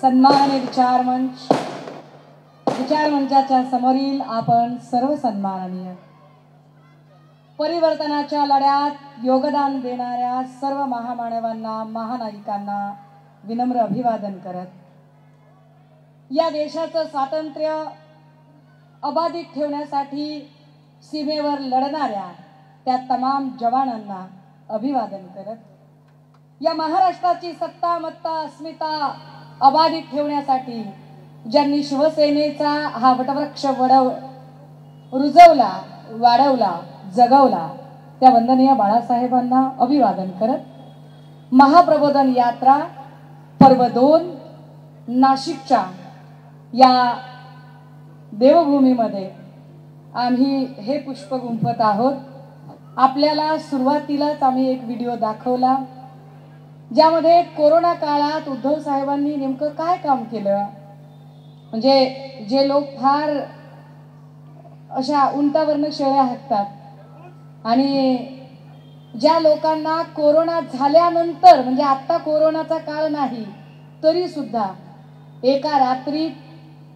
सन्मान विचार मंचाच्या समोरील आपण सर्व सन्माननीय परिवर्तनाच्या लढ्यात योगदान देणाऱ्या सर्व महामानवांना महानायकांना विनम्र अभिवादन करत या देशाचं स्वातंत्र्य अबाधित ठेवण्यासाठी सीमेवर लढणाऱ्या त्या तमाम जवानांना अभिवादन करत या महाराष्ट्राची सत्ता मत्ता अस्मिता अबाधित ठेवण्यासाठी ज्यांनी शिवसेनेचा हा वटवृक्ष रुजवला वाढवला जगवला त्या वंदनीय बाळासाहेबांना अभिवादन करत महाप्रबोधन यात्रा पर्व 2 नाशिकच्या या देवभूमीमध्ये आम्ही हे पुष्प गुंफत आहोत। आपल्याला सुरुवातीलाच आम्ही एक व्हिडिओ दाखवला ज्यामध्ये कोरोना काळात उद्धव साहेबांनी नेमकं काय काम केलं, म्हणजे जे लोक फार अशा उंटावरनं शेळ्या हाकतात आणि ज्या लोकांना कोरोना झाल्यानंतर म्हणजे आता कोरोनाचा काळ नाही तरी सुद्धा एका रात्रीत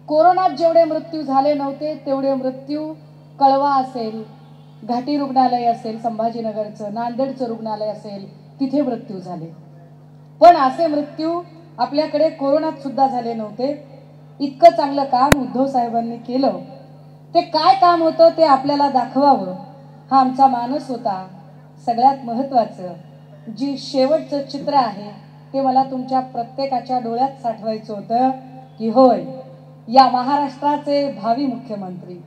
कोरोनात जेवढे मृत्यू झाले नव्हते तेवढे मृत्यू कळवा असेल, घाटी रुग्णालय असेल, संभाजीनगरचं नांदेडचं रुग्णालय असेल तिथे मृत्यू झाले। पण असे मृत्यू आपल्याकडे कोरोनात सुद्धा झाले नव्हते। इतकं चांगलं काम उद्धव साहेबांनी केलं। ते काय काम होतं ते आपल्याला दाखवावं हा आमचा मानस होता। सगळ्यात महत्त्वाचं जी शेवटचं चित्र आहे ते मला तुमच्या प्रत्येकाच्या डोळ्यात साठवायचं होतं की होय या महाराष्ट्राचे भावी मुख्यमंत्री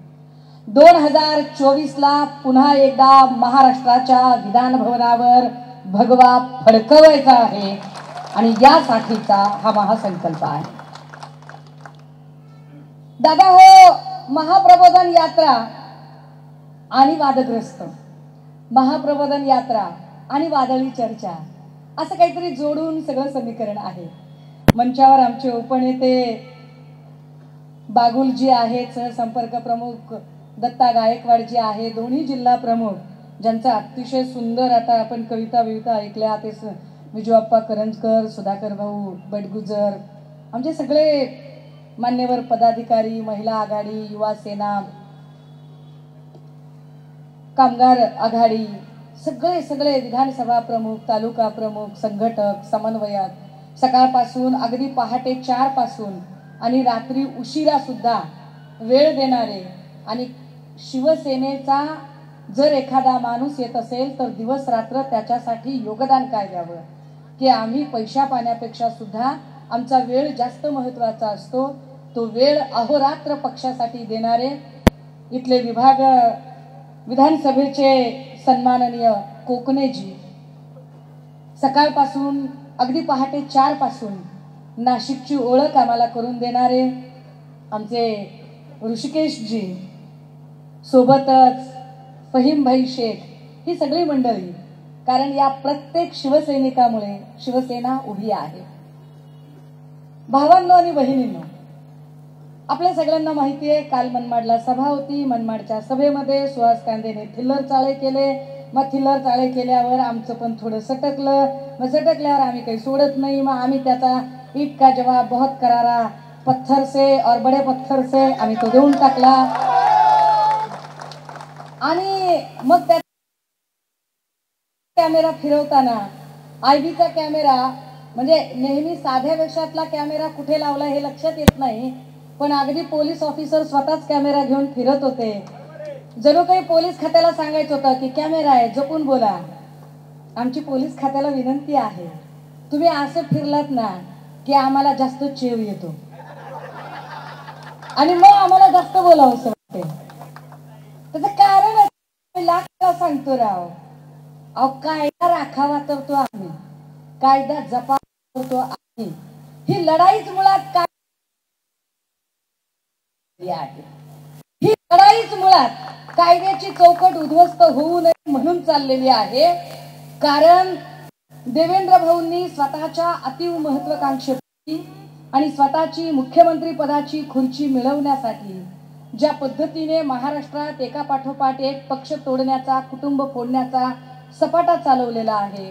2024 ला पुन्हा एकदा महाराष्ट्राच्या विधान भवनावर भगवा फडकवायचा आहे आणि यासाठीचा हा महासंकल्प आहे। दादा हो, महाप्रबोधन यात्रा आणि वादग्रस्त, महाप्रबोधन यात्रा आणि वादळी चर्चा असं काहीतरी जोडून सगळं समीकरण आहे। मंचावर आमचे उपनेते बागुलजी आहेत, सहसंपर्क प्रमुख दत्ता गायकवाडजी आहे, दोन्ही जिल्हा प्रमुख ज्यांचा अतिशय सुंदर आता आपण कविता ऐकल्या ते विजूअप्पा करंजकर, सुधाकर भाऊ बडगुजर, आमचे सगळे मान्यवर पदाधिकारी, महिला आघाडी, युवा सेना, कामगार आघाडी, सगळे विधानसभा प्रमुख, तालुका प्रमुख, संघटक, समन्वयक सकाळपासून अगदी पहाटे 4 पासून आणि रात्री उशिरा सुद्धा वेळ देणारे आणि शिवसेनेचा जर एखादा माणूस येत असेल तर दिवस रात्र त्याच्यासाठी योगदान काय द्यावं की आम्ही पैशा पाण्यापेक्षा सुद्धा आमचा वेळ जास्त महत्त्वाचा असतो। तो वेळ अहोरात्र पक्षासाठी देणारे इथले विधानसभेचे सन्माननीय कोकणेजी सकाळपासून अगदी पहाटे 4 पासून नाशिकची ओळख आम्हाला करून देणारे आमचे ऋषिकेशजी, सोबतच फहीमभाई शेख, ही सगळी मंडळी, कारण या प्रत्येक शिवसैनिकामुळे शिवसेना उभी आहे। भावांनो आणि बहिणींनो, आपल्या सगळ्यांना माहिती आहे काल मनमाडला सभा होती। मनमाडच्या सभेमध्ये सुहास कांदेने थिल्लर चाळे केले। मग थिल्लर चाळे केल्यावर आमचं पण थोडं सटकलं। मग सटकल्यावर आम्ही काही सोडत नाही, मग आम्ही त्याचा ईट का जवाब बहुत करारा पत्थर से और बड़े पत्थर से आम्ही तो देऊन टाकला। आणि मग त्या कॅमेरा फिरवताना आयबीचा कॅमेरा म्हणजे नेहमी साध्या वेशातला कॅमेरा कुठे लावला हे लक्षात येत नाही, पण अगदी पोलीस ऑफिसर स्वतःच कॅमेरा घेऊन फिरत होते। जरूर काही पोलीस खात्याला सांगायचं होतं की कॅमेरा आहे जपून बोला। आमची पोलीस खात्याला विनंती आहे, तुम्ही असं फिरलात ना की आम्हाला जास्त चेव येतो आणि मग आम्हाला जास्त बोलावंसं वाटते। त्याचं कारण लाख सांगतो राव, अहो कायदा राखावा तर तो आम्ही, कायदा जपावा तो आम्ही। ही लढाईच मुळात काय आहे, ही लढाईच मुळात कायद्याची चौकट उद्ध्वस्त होऊ नये म्हणून चाललेली आहे। कारण देवेंद्र भाऊंनी स्वतःच्या अतीव महत्वाकांक्षेसाठी आणि स्वतःची मुख्यमंत्री पदाची खुर्ची मिळवण्यासाठी ज्या पद्धतीने महाराष्ट्रात एका पाठोपाठ एक पक्ष तोडण्याचा, कुटुंब फोडण्याचा सपाटा चालवलेला आहे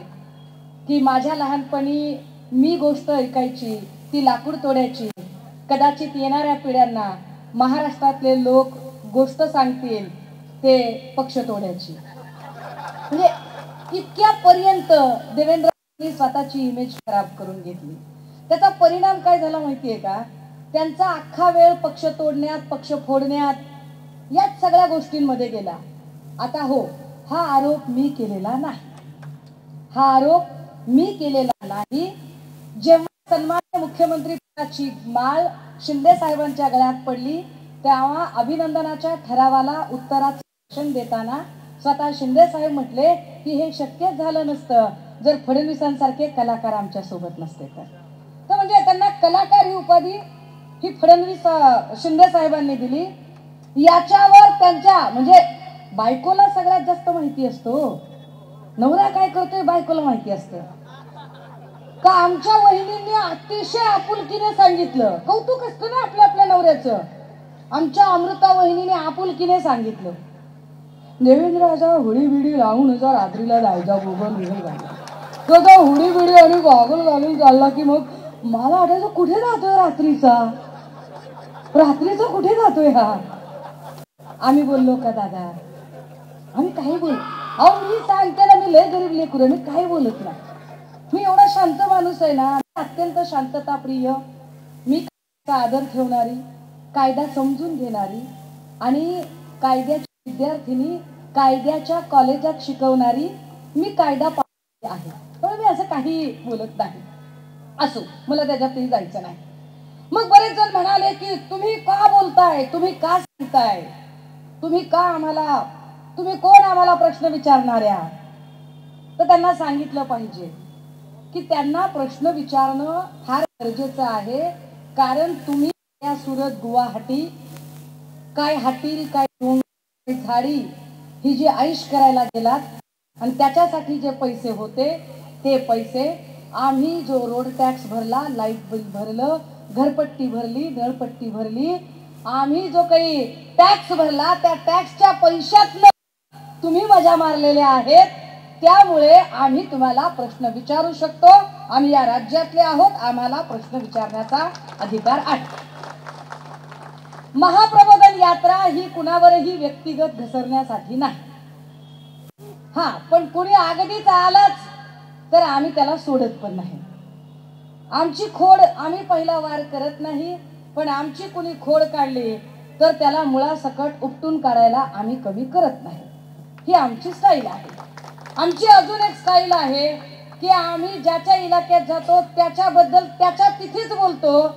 की माझ्या लहानपणी मी गोष्ट ऐकायची ती लाकूड तोड्याची. कदाचित येणाऱ्या पिढ्यांना महाराष्ट्रातले लोक गोष्ट सांगतील ते पक्ष तोड्याची. म्हणजे इतक्यापर्यंत देवेंद्र स्वतःची इमेज खराब करून घेतली. त्याचा परिणाम काय झाला माहितीये का? त्यांचा अख्खा वेळ पक्ष तोडण्यात, पक्ष फोडण्यात याच सगळ्या गोष्टींमध्ये गेला. आता हो, हा आरोप मी केलेला नाही, हा आरोप मी केलेला नाही. जेव्हा सन्मान्य मुख्यमंत्री पदाची माळ शिंदे साहेबांच्या गळ्यात पडली तेव्हा अभिनंदनाच्या ठरावाला उत्तराचं भाषण देताना स्वतः शिंदे साहेब म्हटले की हे शक्यच झालं नसतं जर फडणवीसांसारखे कलाकार आमच्या सोबत नसते तर म्हणजे त्यांना कलाकार ही उपाधी ही फडणवीस शिंदे साहेबांनी दिली. याच्यावर त्यांच्या म्हणजे बायकोला सगळ्यात जास्त माहिती असतो. नवरा काय करतोय बायकोला माहिती असतं का? आमच्या वहिनींनी अतिशय आपुलकीने सांगितलं. कौतुक असतं ना आपल्या आपल्या नवऱ्याचं. आमच्या अमृता वहिनीने आपुलकीने सांगितलं, देवेंद्राचा हुडी बिडी लावून रात्रीला जायचा गोगल बिगल घालला. तो हुडी बिडी आणि गॉगल घालून चालला की मग मला वाटायचं कुठे जातोय रात्रीचा कुठे जातोय हा. आम्ही बोललो का दादा? आम्ही काही बोल अहो मी सांगते ना, मी लय गरीब लेकरू, मी काही बोलत नाही. मी एवढा शांत माणूस आहे ना, अत्यंत शांतता प्रिय, मी आदर ठेवणारी, कायदा समजून घेणारी आणि कायद्याची विद्यार्थिनी, कायद्याच्या कॉलेजात शिकवणारी, मी कायदा पाळणारी आहे. त्यामुळे मी असं काही बोलत नाही. असो, मला त्याच्यातही जायचं नाही. मग बरेच जण म्हणाले की तुम्ही का बोलताय, तुम्ही का सांगताय, तुम्ही कोण आम्हाला प्रश्न विचारणाऱ्या? तर त्यांना सांगितलं पाहिजे की त्यांना प्रश्न विचारणं फार गरजेचं आहे. कारण तुम्ही या सुरत गुवाहाटी काय हाटील काय झाडी ही जी ऐश करायला गेलात आणि त्याच्यासाठी जे पैसे होते ते पैसे आम्ही जो रोड टॅक्स भरला, लाईट बिल भरलं, घरपट्टी भरली, नळपट्टी भरली, आम्ही जो काही टॅक्स भरला त्या टॅक्सच्या पैशातनं तुम्ही मजा मारलेल्या आहेत. त्यामुळे आम्ही तुम्हाला प्रश्न विचारू शकतो. आम्ही या राज्यातले आहोत, आम्हाला प्रश्न विचारण्याचा अधिकार आहे. महाप्रबोधन यात्रा ही कुणावरही व्यक्तिगत घसरण्यासाठी नाही. हा, पण कुणी आगडीत आलाच तर आम्ही त्याला सोडत पण नाही. आमची खोड आम्ही पहिला वार करत नाही, पण आमची कुणी खोड काढली तर त्याला मुळासकट उपटून काढायला आम्ही कमी करत नाही. ही आमची स्टाईल आहे. आमची अजून एक स्टाईल आहे की आम्ही ज्याच्या इलाक्यात जातो त्याच्याबद्दल त्याच्या तिथेच बोलतो,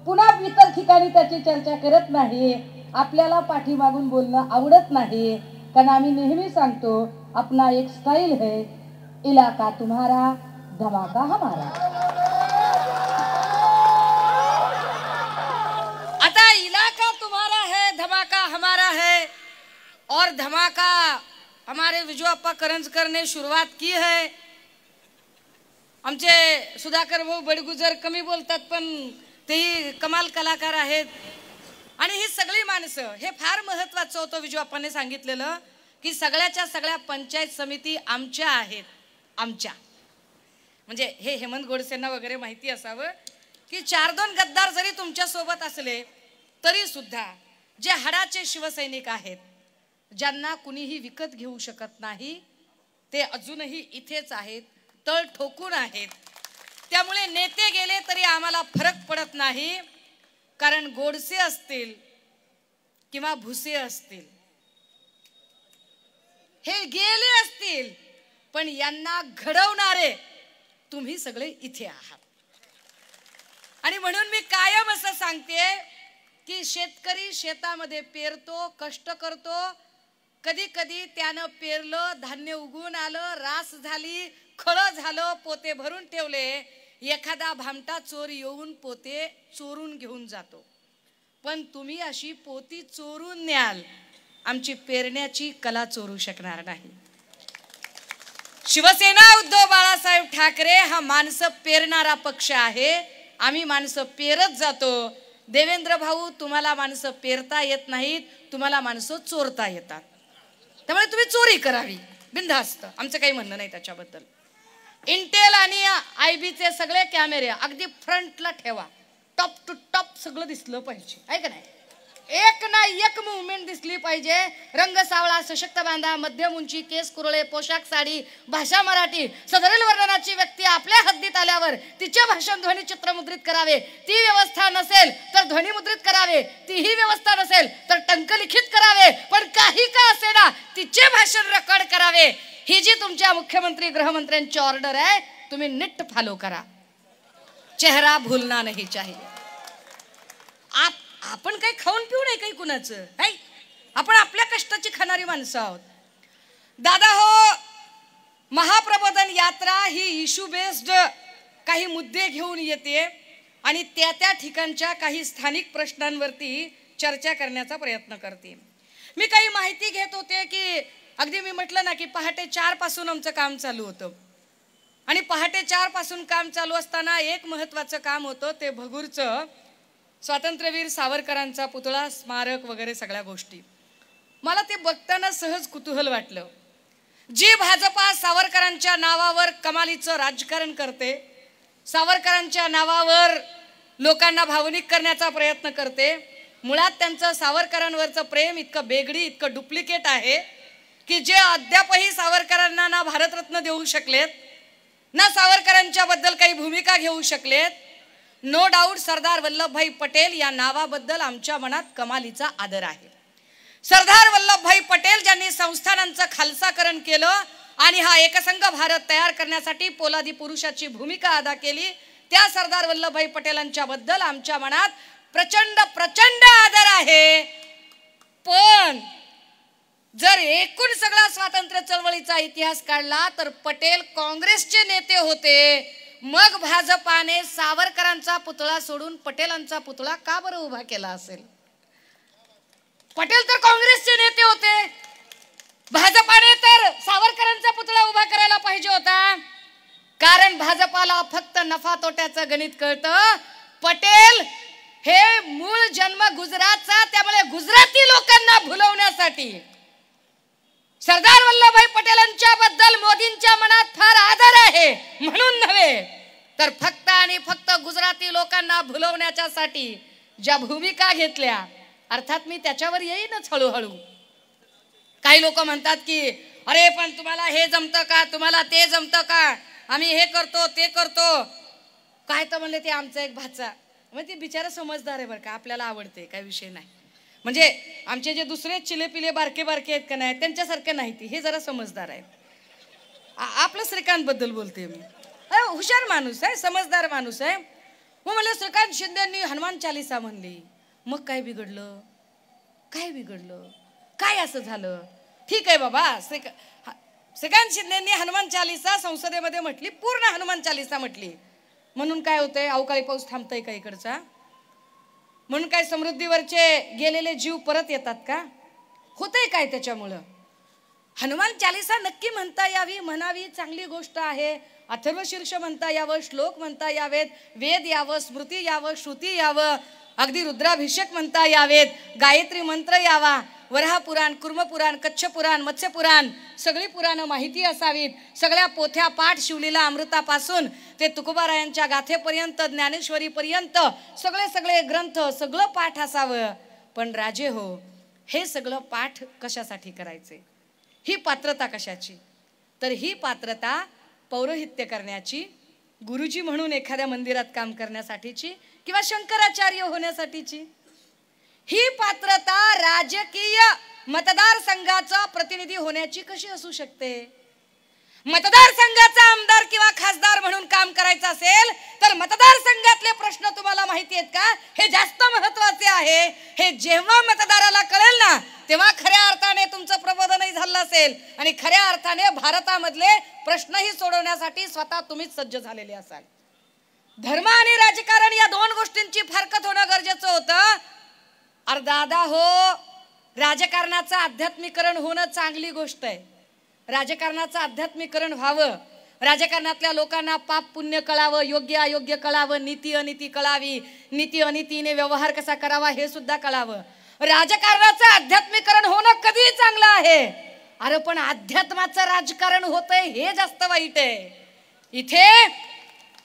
पुन्हा इतर ठिकाणी त्याची चर्चा करत नाही. आपल्याला पाठीमागून बोलणं आवडत नाही, कारण आम्ही नेहमी सांगतो अपना एक स्टाईल है, इलाका तुम्हारा धमाका हमारा. आता इलाका तुम्हारा है, धमाका हमारा है और धमाका हमारे विजूअप्पा करंजकर ने शुरुआत की है. आमचे सुधाकर भाऊ बडगुजर कमी बोलतात पण तेही कमाल कलाकार आहेत. आणि ही सगळी माणसं, हे फार महत्वाचं होतं विजूअप्पाने सांगितलेलं की सगळ्याच्या सगळ्या पंचायत समिती आमच्या आहेत. आमच्या म्हणजे हे हेमंत गोडसेंना वगैरे माहिती असावं की 4-2 गद्दार जरी तुमच्या सोबत असले तरी सुद्धा जे हाडाचे शिवसैनिक आहेत, ज्यांना कुणीही विकत घेऊ शकत नाही, ते अजूनही इथेच आहेत, तळ ठोकून आहेत. त्यामुळे नेते गेले तरी आम्हाला फरक पडत नाही, कारण गोडसे असतील किंवा भुसे असतील हे गेले असतील, पण यांना घडवणारे तुम्ही सगळे इथे आहात. आणि म्हणून मी कायम असं सांगते की शेतकरी शेतामध्ये पेरतो, कष्ट करतो, कधी कधी त्यानं पेरलं, धान्य उगवून आलं, रास झाली, खळं झालं, पोते भरून ठेवले, एखादा भामटा चोर येऊन पोते चोरून घेऊन जातो. पण तुम्ही अशी पोती चोरून न्याल, आमची पेरण्याची कला चोरू शकणार नाही. शिवसेना उद्धव बाळासाहेब ठाकरे हा माणसं पेरणारा पक्ष आहे. आम्ही माणसं पेरत जातो. देवेंद्र भाऊ, तुम्हाला माणसं पेरता येत नाहीत, तुम्हाला माणसं चोरता येतात. त्यामुळे तुम्ही चोरी करावी बिनधास्त, आमचं काही म्हणणं नाही त्याच्याबद्दल. इंटेल आणि IBचे सगळे कॅमेरे अगदी फ्रंटला ठेवा, टॉप टू टॉप सगळं दिसलं पाहिजे, आहे का नाही? एक ना एक मुवमेंट दिसली पाहिजे. रंग सावळा, सशक्त बांधा, मध्यम उंची, केस कुरळे, पोशाख साडी, भाषा मराठी, सदरील वर्णनाची व्यक्ती आपल्या हद्दीत आल्यावर तिचे भाषण ध्वनी चित्रमुद्रित करावे. ती व्यवस्था नसेल तर ध्वनिमुद्रित करावे. तीही व्यवस्था नसेल तर टंकलिखित करावे. पण काही का असेना तिचे भाषण रेकॉर्ड करावे. ही जी तुमच्या मुख्यमंत्री गृहमंत्र्यांची ऑर्डर आहे, तुम्ही नीट फॉलो करा. चेहरा भूलना नहीं चाहिए. आपण काही खाऊन पिऊ नाही काही कुणाचं, नाही, आपण आपल्या कष्टाची खाणारी माणसं आहोत. दादा हो, महाप्रबोधन यात्रा ही इश्यू बेस्ड काही मुद्दे घेऊन येते आणि त्या ठिकाणच्या काही स्थानिक प्रश्नांवरती चर्चा करण्याचा प्रयत्न करते. मी काही माहिती घेत होते की अगदी मी म्हटलं ना की पहाटे 4 पासून आमचं काम चालू होतं आणि पहाटे 4 पासून काम चालू असताना एक महत्त्वाचं काम होतं, ते भगूरचं स्वातंत्र्यवीर सावरकरांचा पुतळा, स्मारक वगैरे सगळ्या गोष्टी. मला ते बघताना सहज कुतूहल वाटलं. जी भाजपा सावरकरांच्या नावावर कमालीचं राजकारण करते, सावरकरांच्या नावावर लोकांना भावनिक करण्याचा प्रयत्न करते, मुळात त्यांचं सावरकरांवरचं प्रेम इतकं बेगडी, इतकं डुप्लिकेट आहे की जे अद्यापही सावरकरांना ना भारतरत्न देऊ शकलेत, ना सावरकरांच्या बद्दल काही भूमिका घेऊ शकलेत. नो डाऊट सरदार वल्लभभाई पटेल या नावाबद्दल आमच्या मनात कमालीचा आदर आहे. सरदार वल्लभभाई पटेल ज्यांनी संस्थानांचं खालसाकरण केलं आणि हा एकसंघ भारत तयार करण्यासाठी पोलादी पुरुषाची भूमिका अदा केली, त्या सरदार वल्लभभाई पटेलांच्या बद्दल आमच्या मनात प्रचंड प्रचंड आदर आहे. पण जर एकूण सगळा स्वातंत्र्य चळवळीचा इतिहास काढला तर पटेल काँग्रेसचे नेते होते. मग भाजपाने सावरकरांचा पुतळा सोडून पटेलांचा पुतळा का बरं उभा केला असेल? पटेल तर काँग्रेसचे नेते होते, भाजपाने तर सावरकरांचा पुतळा उभा करायला पाहिजे होता. कारण भाजपाला फक्त नफा तोट्याचं गणित कळतं. पटेल हे मूळ जन्म गुजरातचा, त्यामुळे गुजराती लोकांना भुलवण्यासाठी सरदार वल्लभभाई पटेलांच्या बद्दल मोदींच्या मनात फार आदर आहे म्हणून नव्हे, तर फक्त आणि फक्त गुजराती लोकांना भुलवण्याच्यासाठी ज्या भूमिका घेतल्या, अर्थात मी त्याच्यावर येईनच हळूहळू. काही लोक म्हणतात की अरे पण तुम्हाला हे जमतं का, तुम्हाला ते जमतं का, आम्ही हे करतो ते करतो. काय तर म्हणले ते आमचा एक भाचा, म्हणजे ते बिचारा समजदार आहे बरं का, आपल्याला आवडते, काही विषय नाही. म्हणजे आमचे जे दुसरे चिले पिले बारके बारके आहेत का नाही, त्यांच्यासारखे नाही ती, हे जरा समजदार आहे. आपलं श्रीकांत बद्दल बोलते मी. हुशार माणूस आहे, समजदार माणूस आहे. मग म्हणलं श्रीकांत शिंदेंनी हनुमान चालीसा म्हणली, मग काय बिघडलं, काय बिघडलं, काय असं झालं? ठीक आहे बाबा, श्रीकांत शिंदेंनी हनुमान चालीसा संसदेमध्ये म्हटली, पूर्ण हनुमान चालीसा म्हटली, म्हणून काय होतंय? अवकाळी पाऊस थांबतोय का इकडचा? म्हणून काय समृद्धीवरचे गेलेले जीव परत येतात का? होतंय काय त्याच्यामुळं? हनुमान चालीसा नक्की म्हणता यावी, म्हणावी, चांगली गोष्ट आहे. अथर्वशीर्ष म्हणता यावं, श्लोक म्हणता यावेत, वेद यावं, स्मृती यावं, श्रुती यावं, अगदी रुद्राभिषेक म्हणता यावेत, गायत्री मंत्र यावा, वराहपुराण, कुर्मपुराण, कच्छपुराण, मत्स्यपुराण, सगळी पुराणं माहिती असावीत. सगळ्या पोथ्या पाठ, शिवलीला अमृतापासून ते तुकोबारायांच्या गाथेपर्यंत, ज्ञानेश्वरीपर्यंत सगळे सगळे ग्रंथ, सगळं पाठ असावं. पण राजे हो, हे सगळं पाठ कशासाठी करायचे? ही पात्रता कशाची? तर ही पात्रता पौरोहित्य करण्याची, गुरुजी म्हणून एखाद्या मंदिरात काम करण्यासाठीची किंवा शंकराचार्य होण्यासाठीची. ही पात्रता राजकीय मतदारसंघाचा प्रतिनिधी होण्याची कशी असू शकते? मतदारसंघाचा आमदार किंवा खासदार म्हणून काम करायचं असेल तर मतदारसंघातले प्रश्न तुम्हाला माहिती आहेत का, हे जास्त महत्त्वाचे आहे. हे जेव्हा मतदाराला कळेल ना, तेव्हा खऱ्या अर्थाने तुमचं प्रबोधनही झालं असेल आणि खऱ्या अर्थाने भारतामधले प्रश्नही सोडवण्यासाठी स्वतः तुम्हीच सज्ज झालेले असाल. धर्म आणि राजकारण या दोन गोष्टींची फारकत होणं गरजेचं होतं. अरे दादा हो, राजकारणाचं आध्यात्मिकरण होणं चांगली गोष्ट आहे. राजकारणाचं आध्यात्मिकरण व्हावं, राजकारणातल्या लोकांना पाप पुण्य कळावं, योग्य अयोग्य कळावं, नीती अनिती कळावी, नीती अनितीने व्यवहार कसा करावा हे सुद्धा कळावं. राजकारणाचं आध्यात्मिकरण होणं कधीही चांगलं आहे. अरे पण अध्यात्माचं राजकारण होतंय हे जास्त वाईट आहे. इथे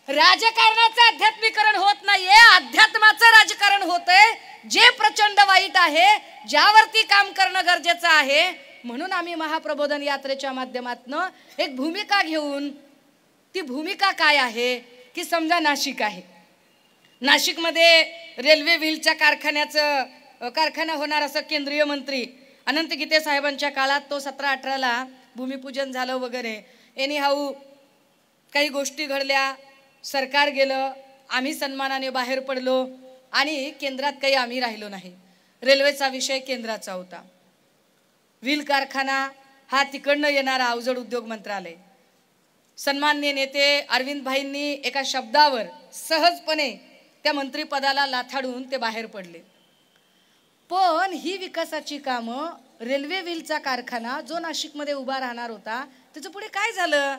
राजकारणाचं आध्यात्मिकरण होत नाहीये, अध्यात्माचं राजकारण होतंय, जे प्रचंड वाईट आहे, ज्यावरती काम करणं गरजेचं आहे. म्हणून आम्ही महाप्रबोधन यात्रेच्या माध्यमातून एक भूमिका घेऊन, ती भूमिका काय आहे की समजा नाशिक आहे, नाशिकमध्ये रेल्वे व्हीलच्या कारखाना होणार असं केंद्रीय मंत्री अनंत गीते साहेबांच्या काळात तो 17-18ला भूमिपूजन झालं वगैरे. एनी हाऊ काही गोष्टी घडल्या, सरकार गेलं, आम्ही सन्मानाने बाहेर पडलो आणि केंद्रात काही आम्ही राहिलो नाही. रेल्वेचा विषय केंद्राचा होता. व्हील कारखाना हा तिकडनं येणारा अवजड उद्योग मंत्रालय. सन्माननीय नेते अरविंद भाईंनी एका शब्दावर सहजपणे त्या मंत्रिपदाला लाथाडून ते बाहेर पडले. पण ही विकासाची कामं, रेल्वे व्हीलचा कारखाना जो नाशिकमध्ये उभा राहणार होता, त्याचं पुढे काय झालं?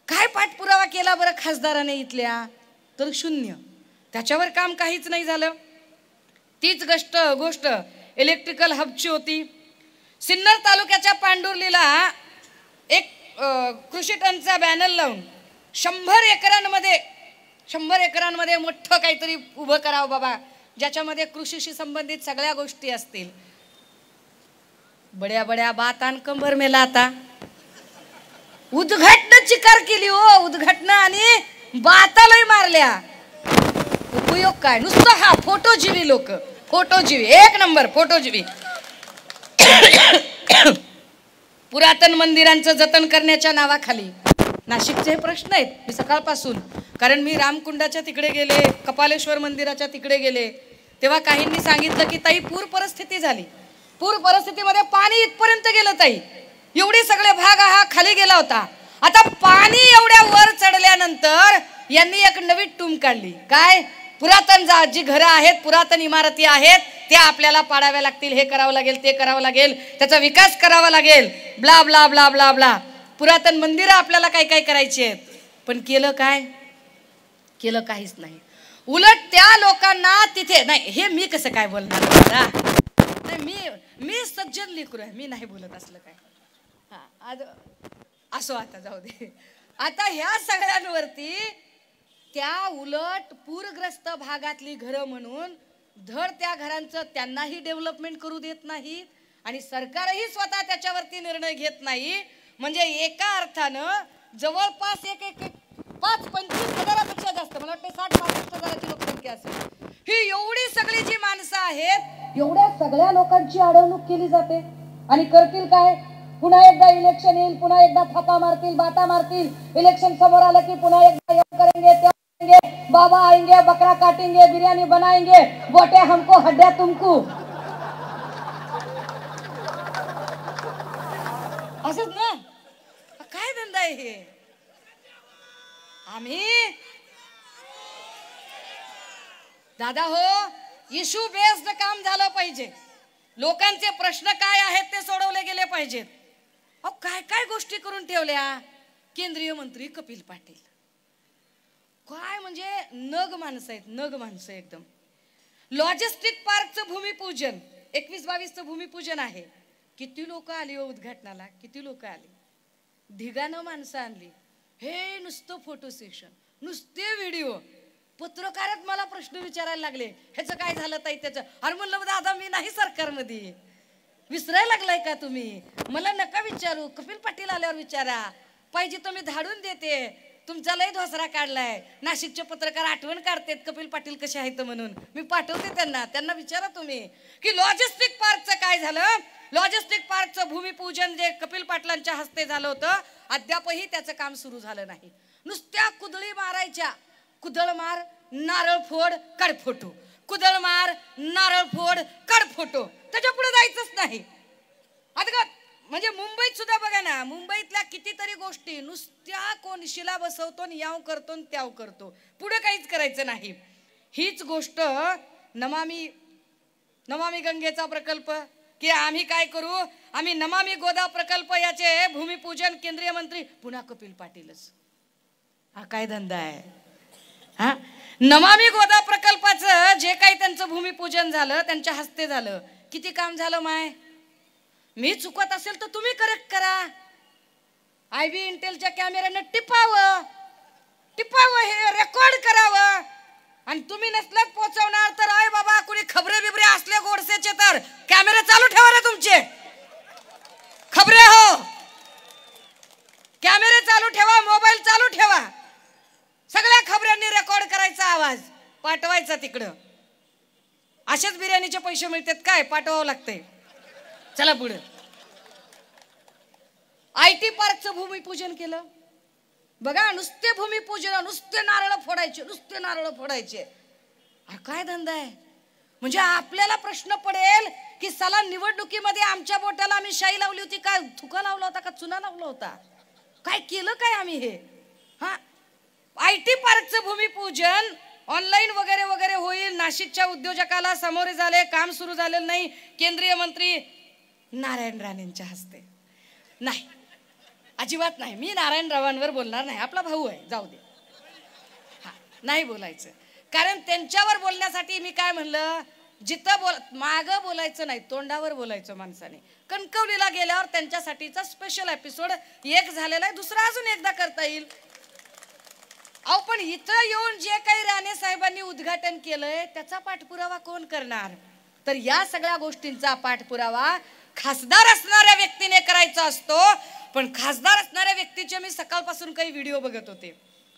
काय पाठपुरावा केला बरं खासदाराने इथल्या? तर शून्य. त्याच्यावर काम काहीच नाही झालं. तीच गोष्ट इलेक्ट्रिकल हबची होती. सिन्नर तालुक्याच्या पांडुर्लीला एक कृषी टनचा बॅनर लावून 100 एकरांमध्ये मोठं काहीतरी उभं करावं बाबा, ज्याच्यामध्ये कृषीशी संबंधित सगळ्या गोष्टी असतील. बड्या बड्या बात आण कंबर मेला. आता उद्घाटन चिकार केली हो, उद्घाटन आणि बातालाही मारल्या. उपयोग काय? नुसतं हा फोटोजीवी लोक, फोटोजीवी, एक नंबर फोटोजीवी. पुरातन मंदिरांचं जतन करण्याच्या नावाखाली नाशिकचे प्रश्न आहेत. मी सकाळपासून, कारण मी रामकुंडाच्या तिकडे गेले, कपालेश्वर मंदिराच्या तिकडे गेले, तेव्हा काहींनी सांगितलं की ताई पूर परिस्थिती झाली. पूर परिस्थितीमध्ये पाणी इथपर्यंत गेलं ताई, एवढे सगळे भाग हा खाली गेला होता. आता पाणी एवढ्या वर चढल्यानंतर यांनी एक नवीन टूम काढली. काय? पुरातन जी घरं आहेत, पुरातन इमारती आहेत, त्या आपल्याला पाडाव्या लागतील, हे करावं लागेल, ते करावं लागेल, त्याचा विकास करावा लागेल, blah blah blah blah blah. पुरातन मंदिरं आपल्याला काय काय करायची आहेत. पण केलं काय? केलं काहीच नाही. उलट त्या लोकांना तिथे नाही. हे मी कसं काय बोलणार? नाही, मी सज्जन लेकरू आहे, मी नाही बोलत असलं काय. हा, आज असो, आता जाऊ दे. आता ह्या सगळ्यांवरती त्या उलट पूरग्रस्त भागातली घरं म्हणून धड त्या घरांचं त्यांनाही डेव्हलपमेंट करू देत नाहीत आणि सरकारही स्वतः त्याच्यावरती निर्णय घेत नाही. म्हणजे एका अर्थानं जवळपास 5-25 हजारापेक्षा जास्त, मला वाटतं 60-65 हजाराची लोकसंख्या असेल. ही एवढी सगळी जी माणसं आहेत, एवढ्या सगळ्या लोकांची अडवणूक केली जाते. आणि करतील काय? पुन्हा एकदा इलेक्शन येईल, पुन्हा एकदा थापा मारतील, बाटा मारतील. इलेक्शन समोर आलं की पुन्हा एकदा करेंगे, त्या करेंगे, बाबा आएंगे, बकरा काटेंगे, बिरयानी बनाएंगे, वोटे हमको, हड्ड्या तुमको. असंच ना? काय धंदा आहे हे? आम्ही दादा हो, इश्यू बेस्ड काम झालं पाहिजे. लोकांचे प्रश्न काय आहेत ते सोडवले गेले पाहिजेत. अहो काय काय गोष्टी करून ठेवल्या. केंद्रीय मंत्री कपिल पाटील काय म्हणजे नग माणसं आहेत, नग माणसं एकदम. लॉजिस्टिक पार्कचं भूमिपूजन 21-22चं भूमिपूजन आहे. किती लोक आली हो उद्घाटनाला, किती लोक आली. ढिगानं माणसं आणली. हे नुसतं फोटो सेशन, नुसते व्हिडिओ. पत्रकारच मला प्रश्न विचारायला लागले, ह्याचं काय झालं ताई त्याचं. अरे म्हणलं दादा मी नाही सरकारमध्ये, विसरायला लागलाय का तुम्ही? मला नका विचारू, कपिल पाटील आल्यावर विचारा. पाहिजे तर मी धाडून देते. तुमचा लय धोसरा काढलाय. नाशिकचे पत्रकार आठवण काढतात कपिल पाटील कसे आहेत म्हणून. मी पाठवते त्यांना विचारा तुम्ही की लॉजिस्टिक पार्कचं काय झालं. लॉजिस्टिक पार्कचं भूमिपूजन जे कपिल पाटलांच्या हस्ते झालं होतं, अद्यापही त्याचं काम सुरू झालं नाही. नुसत्या कुदळी मारायच्या. कुदळ मार, नारळ फोड, काढ फोटो. कुदळ मार, नारळ फोड, काढ फोटो. त्याच्या पुढे जायचंच नाही. आता म्हणजे मुंबईत सुद्धा बघा ना, मुंबईतल्या कितीतरी गोष्टी नुसत्या कोण शिला बसवतो, याव करतो, त्याव करतो, पुढे काहीच करायचं नाही. हीच गोष्ट नमामि गंगेचा प्रकल्प की आम्ही काय करू, आम्ही नमामि गोदा प्रकल्प याचे भूमिपूजन केंद्रीय मंत्री पुन्हा कपिल पाटीलच. हा काय धंदा आहे हा. नमामि गोदा प्रकल्पाचं जे काही त्यांचं भूमिपूजन झालं, त्यांच्या हस्ते झालं. किती काम झालं माय. मी चुकत असेल तर तुम्ही करेक्ट करा. IB इंटेलच्या कॅमेऱ्यानं टिपावं हे रेकॉर्ड करावं. आणि तुम्ही नसलात पोहोचवणार तर आय बाबा कुणी खबरे बिबरे असले गोडसेचे तर कॅमेरे चालू ठेवा ना तुमचे. खबरे हो, कॅमेरे चालू ठेवा, मोबाईल चालू ठेवा. सगळ्या खबऱ्यांनी रेकॉर्ड करायचा, आवाज पाठवायचा तिकडं. असेच बिर्याणीचे पैसे मिळतात काय? पाठवावं लागतंय. चला पुढे. IT पार्कचं भूमिपूजन केलं. बघा, नुसते भूमिपूजन, नुसते नारळ फोडायचे. काय धंदा आहे? म्हणजे आपल्याला प्रश्न पडेल की साला निवडणुकीमध्ये आमच्या बोटाला आम्ही शाई लावली होती का, थुका लावला होता का, चुना लावला होता, काय केलं काय आम्ही हे? हा, IT पार्कचं भूमिपूजन ऑनलाईन वगैरे वगैरे होईल. नाशिकच्या उद्योजकाला सामोरे झाले, काम सुरू झालेलं नाही. केंद्रीय मंत्री नारायण राणेंच्या हस्ते. नाही, अजिबात नाही. मी नारायण रावांवर बोलणार नाही, आपला भाऊ आहे, जाऊ दे. हा, नाही बोलायचं. कारण त्यांच्यावर बोलण्यासाठी मी काय म्हणलं, जिथं मागं बोलायचं नाही, तोंडावर बोलायचं माणसाने. कणकवलीला गेल्यावर त्यांच्यासाठीचा स्पेशल एपिसोड एक झालेला आहे, दुसरा अजून एकदा करता येईल. अहो, पण इथं येऊन जे काही राणे साहेबांनी उद्घाटन केलंय त्याचा पाठपुरावा कोण करणार? तर या सगळ्या गोष्टींचा पाठपुरावा खासदार असणाऱ्या व्यक्तीने करायचा असतो. पण खासदार असणाऱ्या व्यक्तीचे मी सकाळपासून काही व्हिडिओ बघत होते.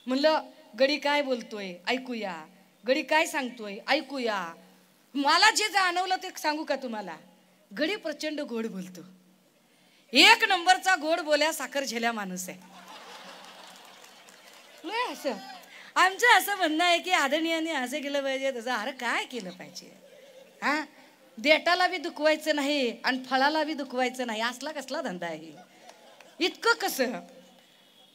म्हणलं गडी काय बोलतोय ऐकूया, गडी काय सांगतोय ऐकूया. मला जे जाणवलं ते सांगू का तुम्हाला? गडी प्रचंड गोड बोलतो, एक नंबरचा गोड बोल्या साखर झेल्या माणूस आहे. असं आमचं असं म्हणणं आहे की आदरणीयांनी असं केलं पाहिजे, तसं. अरे काय केलं पाहिजे? हा, देटाला बी दुखवायचं नाही आणि फळाला बी दुखवायचं नाही, असला कसला धंदा आहे? इतकं कसं?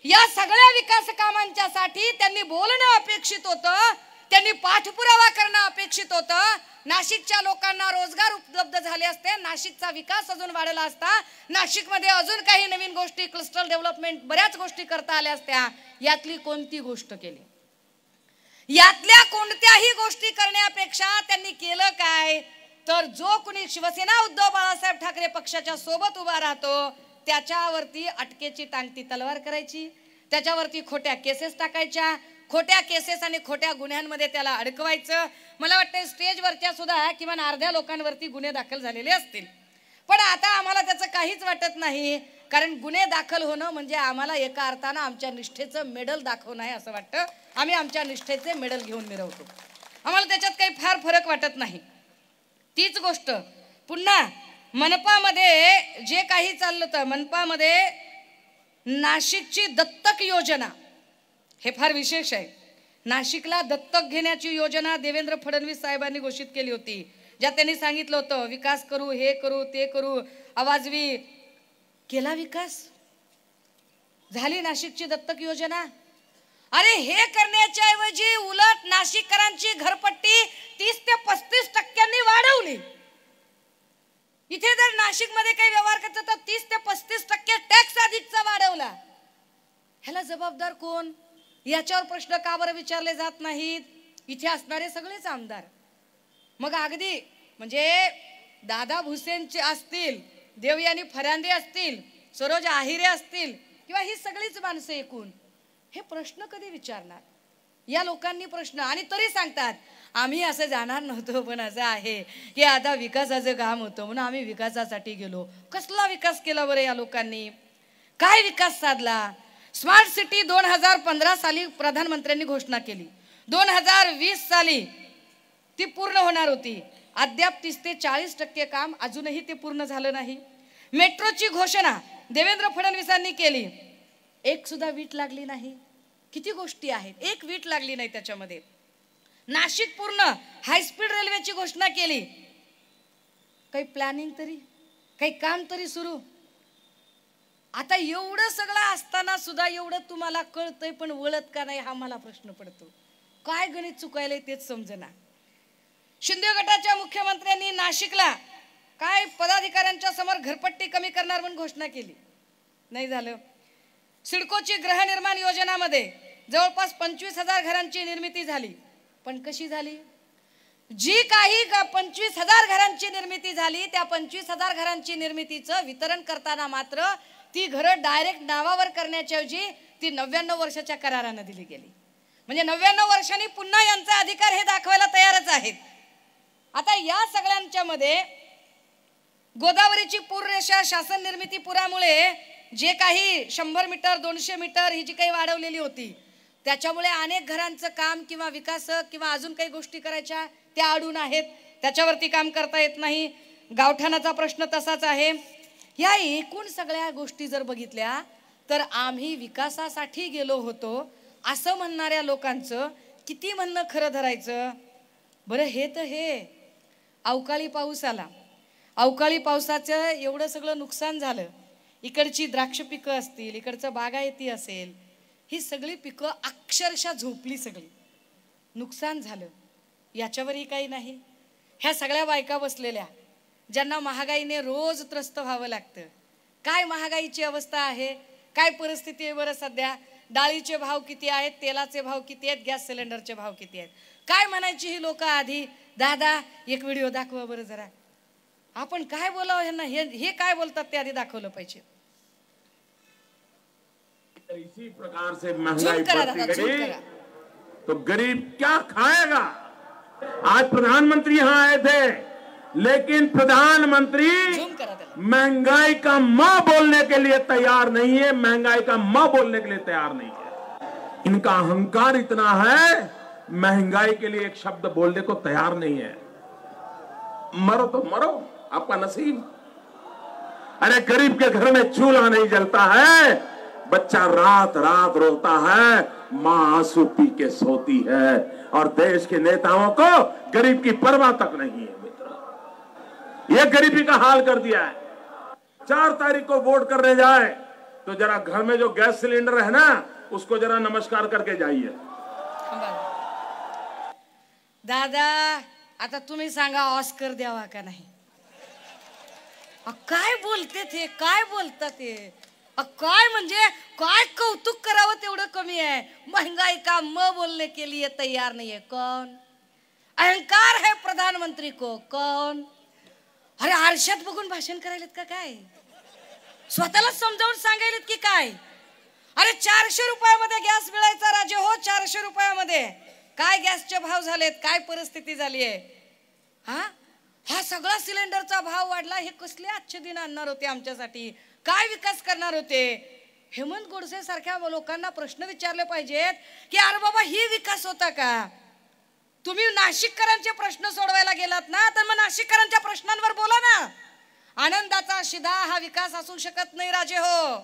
या सगळ्या विकास कामांच्या साठी त्यांनी बोलणं अपेक्षित होतं, त्यांनी पाठपुरावा करणं अपेक्षित होतं. नाशिकच्या लोकांना रोजगार उपलब्ध झाले असते, नाशिकचा विकास अजून वाढला असता, नाशिकमध्ये अजून काही नवीन गोष्टी, क्लस्टर डेव्हलपमेंट, बऱ्याच गोष्टी करता आल्या असत्या. यातली कोणती गोष्ट केली? यातल्या कोणत्याही गोष्टी करण्यापेक्षा त्यांनी केलं काय? तर जो कुणी शिवसेना उद्धव बाळासाहेब ठाकरे पक्षाच्या सोबत उभा राहतो त्याच्यावरती अटकेची टांगती तलवार करायची, त्याच्यावरती खोट्या केसेस टाकायच्या, खोट्या केसेस आणि खोट्या गुन्ह्यांमध्ये त्याला अडकवायचं. मला वाटतं स्टेजवरच्या सुद्धा किमान अर्ध्या लोकांवरती गुन्हे दाखल झालेले असतील. पण आता आम्हाला त्याचं काहीच वाटत नाही, कारण गुन्हे दाखल होणं म्हणजे आम्हाला एका अर्थानं आमच्या निष्ठेचं मेडल दाखवणं आहे असं वाटतं. आम्ही आमच्या निष्ठेचे मेडल घेऊन मिरवतो, आम्हाला त्याच्यात काही फार फरक वाटत नाही. तीच गोष्ट पुन्हा मनपामध्ये जे काही चाललं होतं, मनपामध्ये नाशिकची दत्तक योजना, हे फार विशेष आहे. नाशिकला दत्तक घेण्याची योजना देवेंद्र फडणवीस साहेबांनी घोषित केली होती, ज्यात त्यांनी सांगितलं होतं विकास करू, हे करू, ते करू. आवाजवी केला विकास, झाली नाशिकची दत्तक योजना. अरे हे करण्याच्या ऐवजी उलट नाशिककरांची घरपट्टी 30 ते 35% वाढवली. इथे जर नाशिकमध्ये काही व्यवहार करतो तर 30 ते 35% टॅक्स अधिकचा वाढवला. ह्याला जबाबदार कोण? याच्यावर प्रश्न का बरं विचारले जात नाहीत? इथे असणारे सगळेच आमदार. मग अगदी म्हणजे दादा भुसेनचे असतील, देवयानी फरांदे असतील, सरोज आहिरे असतील, किंवा ही सगळीच माणसं एकूण हे प्रश्न कधी विचारणार? या लोकांनी प्रश्न, आणि तरी सांगतात आम्ही असं जाणार नव्हतो, पण असं आहे की आता विकासाचं काम होतं म्हणून आम्ही विकासासाठी गेलो. कसला विकास केला बरं या लोकांनी? काय विकास साधला? स्मार्ट सिटी 2015 साली प्रधानमंत्र्यांनी घोषणा केली, 2020 साली ती पूर्ण होणार होती. अद्याप 30 ते 40% काम अजूनही ते पूर्ण झालं नाही. मेट्रोची घोषणा देवेंद्र फडणवीसांनी केली, एक सुद्धा वीट लागली नाही. किती गोष्टी आहेत, एक वीट लागली नाही त्याच्यामध्ये. नाशिक पूर्ण हायस्पीड रेल्वेची घोषणा केली, काही प्लॅनिंग तरी, काही काम तरी सुरू. आता एवढं सगळं असताना सुद्धा एवढं तुम्हाला कळतंय पण वळत का नाही हा मला प्रश्न पडतो. काय गणित चुकायलंय तेच समजेना. शिंदे गटाच्या मुख्यमंत्र्यांनी नाशिकला काय पदाधिकाऱ्यांच्या समोर घरपट्टी कमी करणार म्हणून घोषणा केली, नाही झालं. सिडकोची गृहनिर्माण योजनामध्ये जवळपास 25,000 घरांची निर्मिती झाली, पण कशी झाली? जी काही 25,000 घरांची निर्मिती झाली त्या 25,000 घरांची निर्मितीचं वितरण करताना मात्र ती घरं डायरेक्ट नावावर करण्याच्या ऐवजी ती 99 वर्षाच्या करारानं दिली गेली. म्हणजे 99 वर्षांनी पुन्हा यांचा अधिकार हे दाखवायला तयारच आहेत. आता या सगळ्यांच्या मध्ये गोदावरीची पूररेषा शासन निर्मिती पुरामुळे जे काही 100 मीटर 200 मीटर ही जी काही वाढवलेली होती त्याच्यामुळे अनेक घरांचं काम किंवा विकासक किंवा अजून काही गोष्टी करायच्या त्या अडून आहेत, त्याच्यावरती काम करता येत नाही. गावठाणाचा प्रश्न तसाच आहे. या एकूण सगळ्या गोष्टी जर बघितल्या तर आम्ही विकासासाठी गेलो होतो असं म्हणणाऱ्या लोकांचं किती म्हणणं खरं धरायचं बरं. हे तर हे अवकाळी पाऊस आला, अवकाळी पावसाचं एवढं सगळं नुकसान झालं. इकडची द्राक्ष पिकं असतील, इकडचं बागायती असेल, ही सगळी पिकं अक्षरशः झोपली, सगळी नुकसान झालं. याच्यावरही काही नाही. ह्या सगळ्या बायका बसलेल्या ज्यांना महागाईने रोज त्रस्त व्हावं लागतं. काय महागाईची अवस्था आहे, काय परिस्थिती आहे बरं सध्या. डाळीचे भाव किती आहेत, तेलाचे भाव किती आहेत, गॅस सिलेंडरचे भाव किती आहेत. काय म्हणायची ही लोक आधी, दादा एक व्हिडिओ दाखवा बरं जरा, आपण काय बोलावं ह्यांना, हे काय बोलतात ते आधी दाखवलं पाहिजे. इसी प्रकार से महंगाई बढ़ती गई तो गरीब क्या खाएगा. आज प्रधानमंत्री यहाँ आए थे लेकिन प्रधानमंत्री महंगाई का म बोलने के लिए तैयार नहीं है, महंगाई का म बोलने के लिए तैयार नहीं है. इनका अहंकार इतना है, महंगाई के लिए एक शब्द बोलने को तैयार नहीं है. मरो तो मरो, आपका नसीब. अरे गरीब के घर में चूल्हा नहीं जलता है, बच्चा रात रात रोता है, माँ आंसू पी के सोती है, और देश के नेताओं को गरीब की परवाह तक नहीं है. मित्र, ये गरीबी का हाल कर दिया है. 4 तारीख को वोट करने जाए तो जरा घर में जो गैस सिलेंडर है ना, उसको जरा नमस्कार करके जाइए. दादा आता तुम्ही सांगा, ऑस्कर द्यावा का नाही. काय बोलते ते, काय बोलतात ते, काय म्हणजे काय कौतुक करावं तेवढं कमी आहे. महंगाई का म बोलने के लिए तैयार नहीं है. कौन अहंकार है प्रधानमंत्री को, कौन. अरे आरशात बघून भाषण करायलेत का काय, स्वतःला समजावून सांगायलेत की काय. अरे 400 रुपयामध्ये गॅस मिळायचा राजे हो, 400 रुपयामध्ये काय गॅसचे भाव झालेत, काय परिस्थिती झाली आहे. हा सगळा सिलेंडरचा भाव वाढला. हे कसले आजचे दिन आणणार होते आमच्यासाठी, काय विकास करणार होते. हेमंत गोडसे सारख्या लोकांना प्रश्न विचारले पाहिजेत की अरे बाबा ही विकास होता का. तुम्ही नाशिककरांचे प्रश्न सोडवायला गेलात ना, तर मग नाशिककरांच्या प्रश्नांवर बोला ना. आनंदाचा शिधा हा विकास असू शकत नाही राजे हो,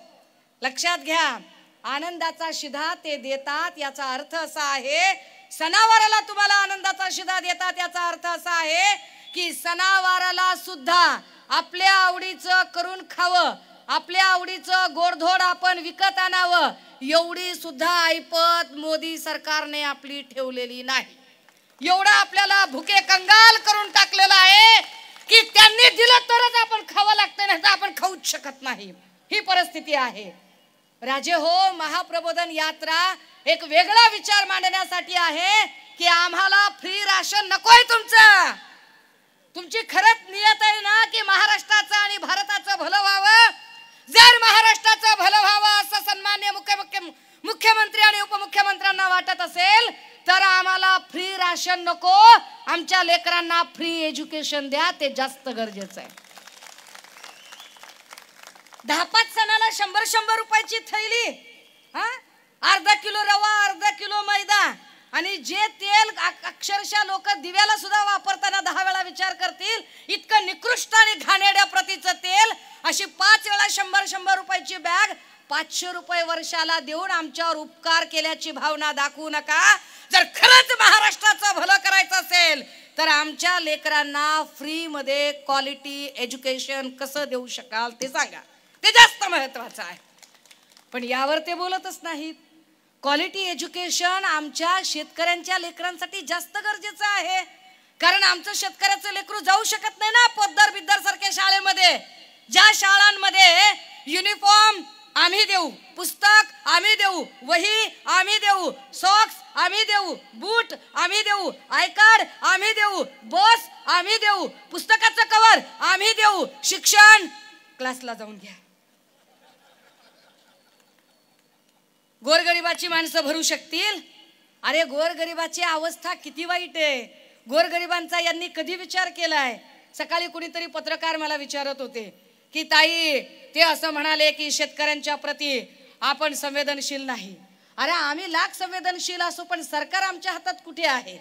लक्षात घ्या. आनंदाचा शिधा ते देतात याचा अर्थ असा आहे, सणावाराला तुम्हाला आनंदाचा शिधा देतात याचा अर्थ असा आहे की सणावाराला सुद्धा आपल्या आवडीचं करून खावं, आपल्या आवडीचं गोडधोड आपण विकत आणावं, एवढी सुद्धा ऐपत मोदी सरकारने आपली ठेवलेली नाही. एवढा आपल्याला भुके कंगाल करून टाकलेला आहे की त्यांनी दिलं तरच आपण खावं लागतं, नाही तर आपण खाऊच शकत नाही. ही परिस्थिती आहे राजे हो. महाप्रबोधन यात्रा एक वेगळा विचार मांडण्यासाठी आहे की आम्हाला फ्री राशन नकोय. तुमची खरंच नियत आहे ना की महाराष्ट्राचं आणि भारताचं भलं व्हावं. जर महाराष्ट्राचं भलं व्हावं असं सन्मान्य मुख्यमंत्री आणि उपमुख्यमंत्र्यांना वाटत असेल तर आम्हाला फ्री राशन नको, आमच्या लेकरांना फ्री एज्युकेशन द्या, ते जास्त गरजेचं आहे. 10-5 सणाला 100-100 रुपयाची थैली, अर्धा किलो रवा, अर्धा किलो मैदा, आणि जे तेल अक्षरशः लोक दिव्याला सुद्धा वापरताना 10 वेळा विचार करतील इतकं निकृष्ट आणि घाणेरड्या प्रतीचं तेल. अशी 5 वेळा 100-100 रुपयाची बॅग 500 रुपये वर्षाला देऊन आमच्यावर उपकार केल्याची भावना दाखवू नका. जर खरंच महाराष्ट्राचं भलं करायचं असेल तर आमच्या लेकरांना फ्री मध्ये क्वालिटी एज्युकेशन कसं देऊ शकाल ते सांगा, ते जास्त महत्वाचं आहे. पण यावर ते बोलतच नाहीत. क्वालिटी एज्युकेशन आमच्या शेतकऱ्यांच्या लेकरांसाठी जास्त गरजेचं आहे, कारण आमचं शेतकऱ्याचं लेकरू जाऊ शकत नाही ना पोद्दार बिद्दार सारख्या शाळेमध्ये. ज्या शाळांमध्ये युनिफॉर्म आम्ही देऊ, पुस्तक आम्ही देऊ, वही आम्ही देऊ, सॉक्स आम्ही देऊ, बूट आम्ही देऊ, आय कार्ड आम्ही देऊ, बस आम्ही देऊ, पुस्तकाचं कव्हर आम्ही देऊ, शिक्षण क्लासला जाऊन घ्या. गोरगरिबाची माणसं भरू शकतील? अरे गोरगरिबाची अवस्था किती वाईट आहे. गोरगरिबांचा यांनी कधी विचार केलाय? सकाळी कुणीतरी पत्रकार मला विचारत होते की ताई ते असं म्हणाले की शेतकऱ्यांच्या प्रती आपण संवेदनशील नाही. अरे आम्ही लाख संवेदनशील असू पण सरकार आमच्या हातात कुठे आहे?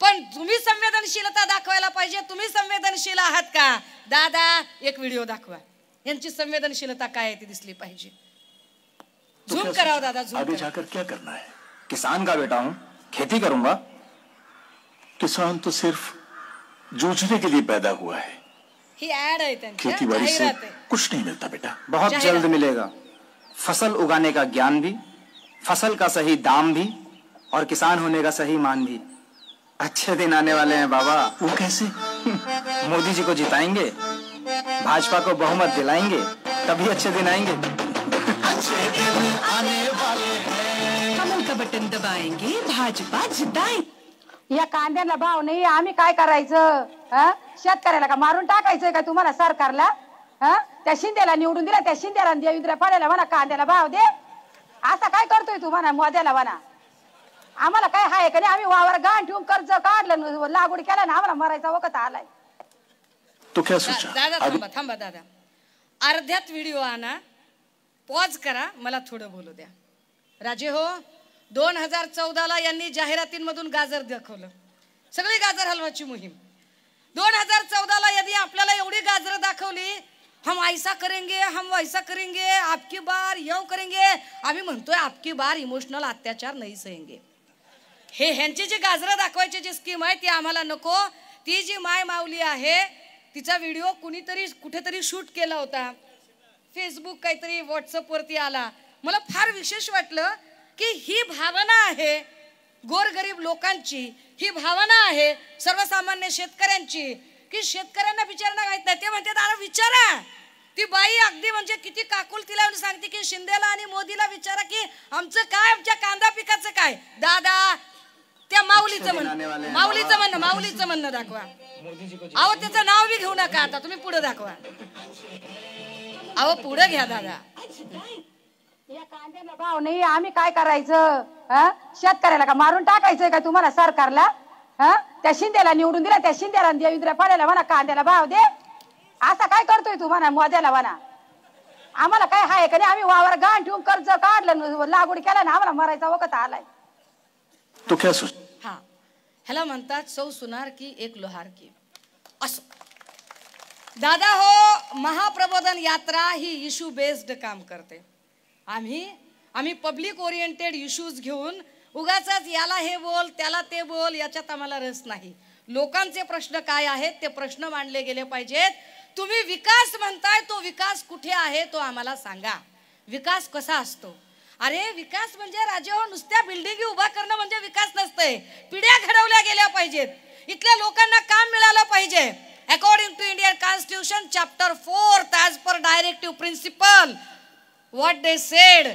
पण तुम्ही संवेदनशीलता दाखवायला पाहिजे. तुम्ही संवेदनशील आहात का? दादा एक व्हिडिओ दाखवा, यांची संवेदनशीलता काय आहे ती दिसली पाहिजे. झूम कराओ दादा, झूम आगे जाकर क्या करना है? किसान का बेटा हूं, खेती करूंगा. किसान तो सिर्फ जूझने के लिए पैदा हुआ है. ही ऍड आहे त्यांची, खेती बाड़ी से जाहिरात आहे. कुछ नहीं मिलता बेटा. बहुत जल्द मिलेगा फसल उगाने का ज्ञान भी, फसल का सही दाम भी और किसान होने का सही मान भी. अच्छे दिन आने वाले हैं बाबा. वो कैसे? मोदी जी को जिताएंगे, भाजपा को बहुमत दिलाएंगे, तभी अच्छे दिन आएंगे. कमल का बटन दबाएंगे, भाजपा जिताएंगे. या कांद्याला भाव नाही, आम्ही काय करायचं? शेतकऱ्याला का मारून टाकायचंय का तुम्हाला सरकारला? त्या शिंदेला निवडून दिला, त्या शिंदेला देवेंद्र फडणवीसला म्हणा कांद्याला भाव दे. असा काय करतोय तुम्हाला मोद्याला म्हणा? आम्हाला काय हाय का नाही? आम्ही वावर गाण ठेवून कर्ज काढलं, लागवड केला ना, आम्हाला मरायचा वखत आलाय. तो क्या सोचा? दादा थांबा थांबा दादा, अर्ध्यात व्हिडिओ आणा, पॉज करा, मला थोडं बोलू द्या. राजे हो, 2014ला यांनी जाहिरातींमधून गाजर दाखवलं, सगळी गाजर हलवाची मोहीम. 2014ला यदि आपल्याला एवढी गाजर दाखवली, हम ऐसा करेंगे, हम वैसा करेंगे, आपकी बार यूं करेंगे. आम्ही म्हणतोय आपकी बार इमोशनल अत्याचार नाही सहेंगे. हे ह्यांची जी गाजर दाखवायची जी स्कीम आहे ती आम्हाला नको. ती जी माय माऊली आहे तिचा व्हिडिओ कुणीतरी कुठेतरी शूट केला होता, फेसबुक काहीतरी व्हॉट्सअप वरती आला. मला फार विशेष वाटलं की ही भावना आहे गोरगरीब लोकांची, ही भावना आहे सर्वसामान्य शेतकऱ्यांची की शेतकऱ्यांना विचारणं माहित नाही. ते म्हणतात अरे विचारा. ती बाई अगदी म्हणजे किती काकुल तिला सांगते की शिंदेला आणि मोदीला विचारा की आमचं काय, आमच्या कांदा पिकाचं काय. दादा त्या माऊलीचं म्हणणं दाखवा. अहो त्याचं नाव बी घेऊ नका, आता तुम्ही पुढे दाखवा. अहो पुढे घ्या दादा. या कांद्याला भाव नाही, आम्ही काय करायचं? शेतकऱ्याला का मारून टाकायचंय का तुम्हाला सरकारला? त्या शिंदेला निवडून दिला, त्या शिंदेला देवेंद्र फडणवीसला म्हणा कांद्याला भाव दे. असा काय करतोय तुम्हाला मोद्याला म्हणा? आम्हाला काय हाय का नाही? आम्ही वावर गाण ठेवून कर्ज काढलं, लागवड केला ना, आम्हाला मरायचा वखत आलाय. तो क्या सोचा? हा, ह्याला म्हणतात सौ सुनार की एक लोहार की. असं दादा हो, महाप्रबोधन यात्रा ही इश्यू बेस्ड काम करते. आम्ही पब्लिक ओरिएंटेड इश्यूज घेऊन उगाच याला हे बोल त्याला ते बोल याच्यात आम्हाला रस नाही. लोकांचे प्रश्न काय आहेत ते प्रश्न मांडले गेले पाहिजेत. तुम्ही विकास म्हणताय, तो विकास कुठे आहे तो आम्हाला सांगा. विकास कसा असतो? अरे विकास म्हणजे राजे हो नुसत्या बिल्डिंगी उभा करणं म्हणजे विकास नसतंय. पिढ्या घडवल्या गेल्या पाहिजेत, इथल्या लोकांना काम मिळालं पाहिजे. According to Indian constitution chapter 4 as per directive principle what they said,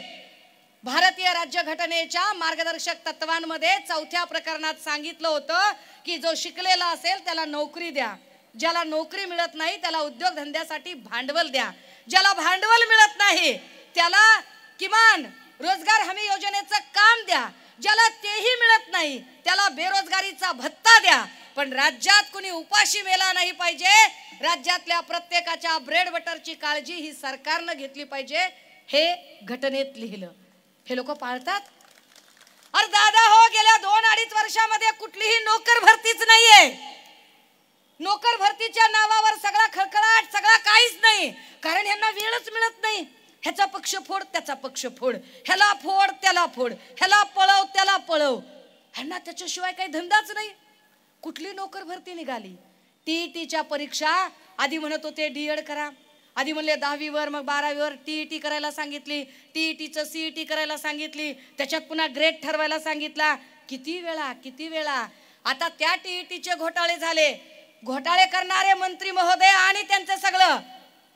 भारतीय राज्यघटनेच्या मार्गदर्शक तत्वांमध्ये 4थ्या प्रकरणात सांगितलं होतं की जो शिकलेला असेल त्याला नोकरी द्या, ज्याला नोकरी मिळत नाही त्याला उद्योगधंद्यासाठी भांडवल द्या, ज्याला भांडवल मिळत नाही त्याला किमान रोजगार हमी योजनेचं काम द्या, ज्याला तेही मिळत नाही त्याला बेरोजगारीचा भत्ता द्या. पण राज्यात कुणी उपाशी मेला नाही पाहिजे. राज्यातल्या प्रत्येकाच्या ब्रेड बटरची काळजी ही सरकारनं घेतली पाहिजे. हे घटनेत लिहिलं. हे लोक पाळतात? अरे दादा हो, गेल्या 2-2.5 वर्षामध्ये कुठलीही नोकर भरतीच नाहीये. नोकर भरतीच्या नावावर सगळा खळखळाट, सगळा काहीच नाही. कारण यांना वेळच मिळत नाही. ह्याचा पक्ष फोड त्याचा पक्ष फोड, ह्याला फोड त्याला फोड, ह्याला पळव त्याला पळव. ह्यांना त्याच्याशिवाय काही धंदाच नाही. कुठली नोकर भरती निघाली? टीईटीच्या परीक्षा आधी म्हणत होते डीएड करा, आधी म्हणले 10वीवर मग 12वीवर टीईटी करायला सांगितली, टीईटीचं सीईटी करायला सांगितली, त्याच्यात पुन्हा ग्रेड ठरवायला सांगितला. किती वेळा. आता त्या टीईटीचे घोटाळे झाले. घोटाळे करणारे मंत्री महोदय आणि त्यांचं सगळं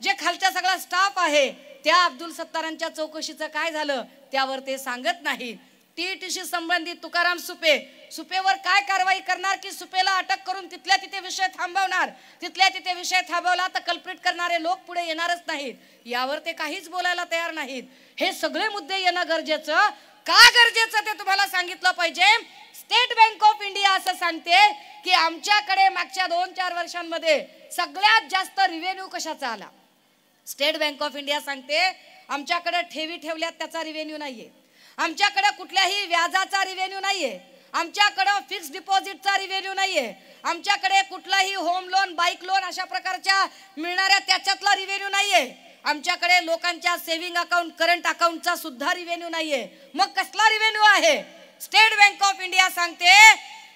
जे खालचा सगळा स्टाफ आहे त्या अब्दुल सत्तारांच्या चौकशीचं काय झालं त्यावर ते सांगत नाही. टीईटीशी संबंधित तुकाराम सुपेवर काय कारवाई करणार की सुपेला अटक करून तिथल्या तिथे विषय थांबवणार? तिथल्या तिथे विषय थांबवला तर कल्प्रिट करणारे लोक पुढे येणारच नाहीत. यावर ते काहीच बोलायला तयार नाहीत. हे सगळे मुद्दे येणं गरजेचं. का गरजेचं ते तुम्हाला सांगितलं पाहिजे. स्टेट बँक ऑफ इंडिया असं सांगते की आमच्याकडे मागच्या 2-4 वर्षांमध्ये सगळ्यात जास्त रिव्हेन्यू कशाचा आला. स्टेट बँक ऑफ इंडिया सांगते आमच्याकडे ठेवी ठेवल्यात त्याचा रिव्हेन्यू नाहीये, आमच्याकडे कुठल्याही व्याजाचा रिव्हेन्यू नाहीये, आमच्याकडे फिक्स डिपॉझिटचा रिव्हेन्यू नाहीये, आमच्याकडे कुठलाही होम लोन, बाईक लोन अशा प्रकारच्या मिळणाऱ्या त्याच्यातला रिव्हेन्यू नाहीये, आमच्याकडे लोकांच्या सेव्हिंग अकाउंट, करंट अकाउंटचा सुद्धा रिव्हेन्यू नाहीये. मग कसला रिव्हेन्यू आहे. स्टेट बँक ऑफ इंडिया सांगते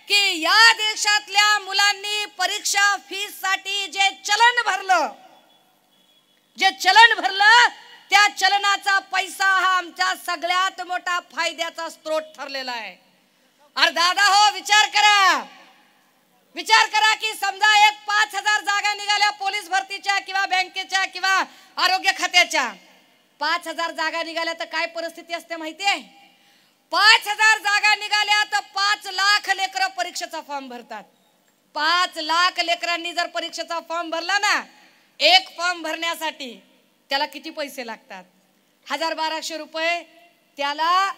की या देशातल्या मुलांनी परीक्षा फीस साठी जे चलन भरलं त्या चलनाचा पैसा हा आमच्या सगळ्यात मोठा फायद्याचा स्रोत ठरलेला आहे. अरे दादा हो, विचार करा की समजा एक 5,000 जागा निघाल्या पोलीस भरतीच्या किंवा बँकेच्या किंवा आरोग्य खात्याच्या. 5,000 जागा निघाल्या तर काय परिस्थिती असते माहितीये. 5,000 जागा निघाल्या तर 5 लाख लेकरं परीक्षेचा फॉर्म भरतात. 5 लाख लेकरांनी जर परीक्षेचा फॉर्म भरला ना, एक फॉर्म भरण्यासाठी त्याला किती पैसे लागतात. 1,000-1,200 रुपये त्याला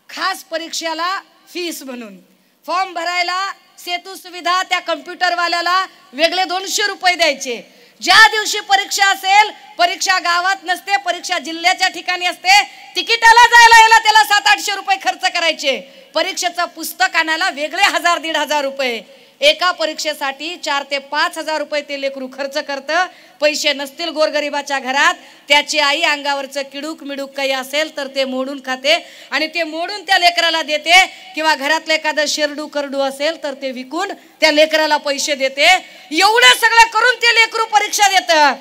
खास परीक्षेला फीस म्हणून. फॉर्म भरायला सेतू सुविधा त्या कम्प्युटरवाल्याला वेगळे 200 रुपये द्यायचे. ज्या दिवशी परीक्षा असेल, परीक्षा गावात नसते, परीक्षा जिल्ह्याच्या ठिकाणी असते, तिकिटाला जायला याला त्याला 700-800 रुपये खर्च करायचे. परीक्षेचं पुस्तक आणायला वेगळे 1,000-1,500 रुपये. एका परीक्षेसाठी 4,000 ते 5,000 रुपये ते लेकरू खर्च करतं. पैसे नसतील गोरगरिबाच्या घरात, त्याची आई अंगावरचं किडूक मिडूक काही असेल तर ते मोडून खाते आणि ते मोडून त्या लेकराला देते, किंवा घरातलं एखादं शेरडू करडू असेल तर ते विकून त्या लेकराला पैसे देते. एवढं सगळं करून ते लेकरू परीक्षा देतं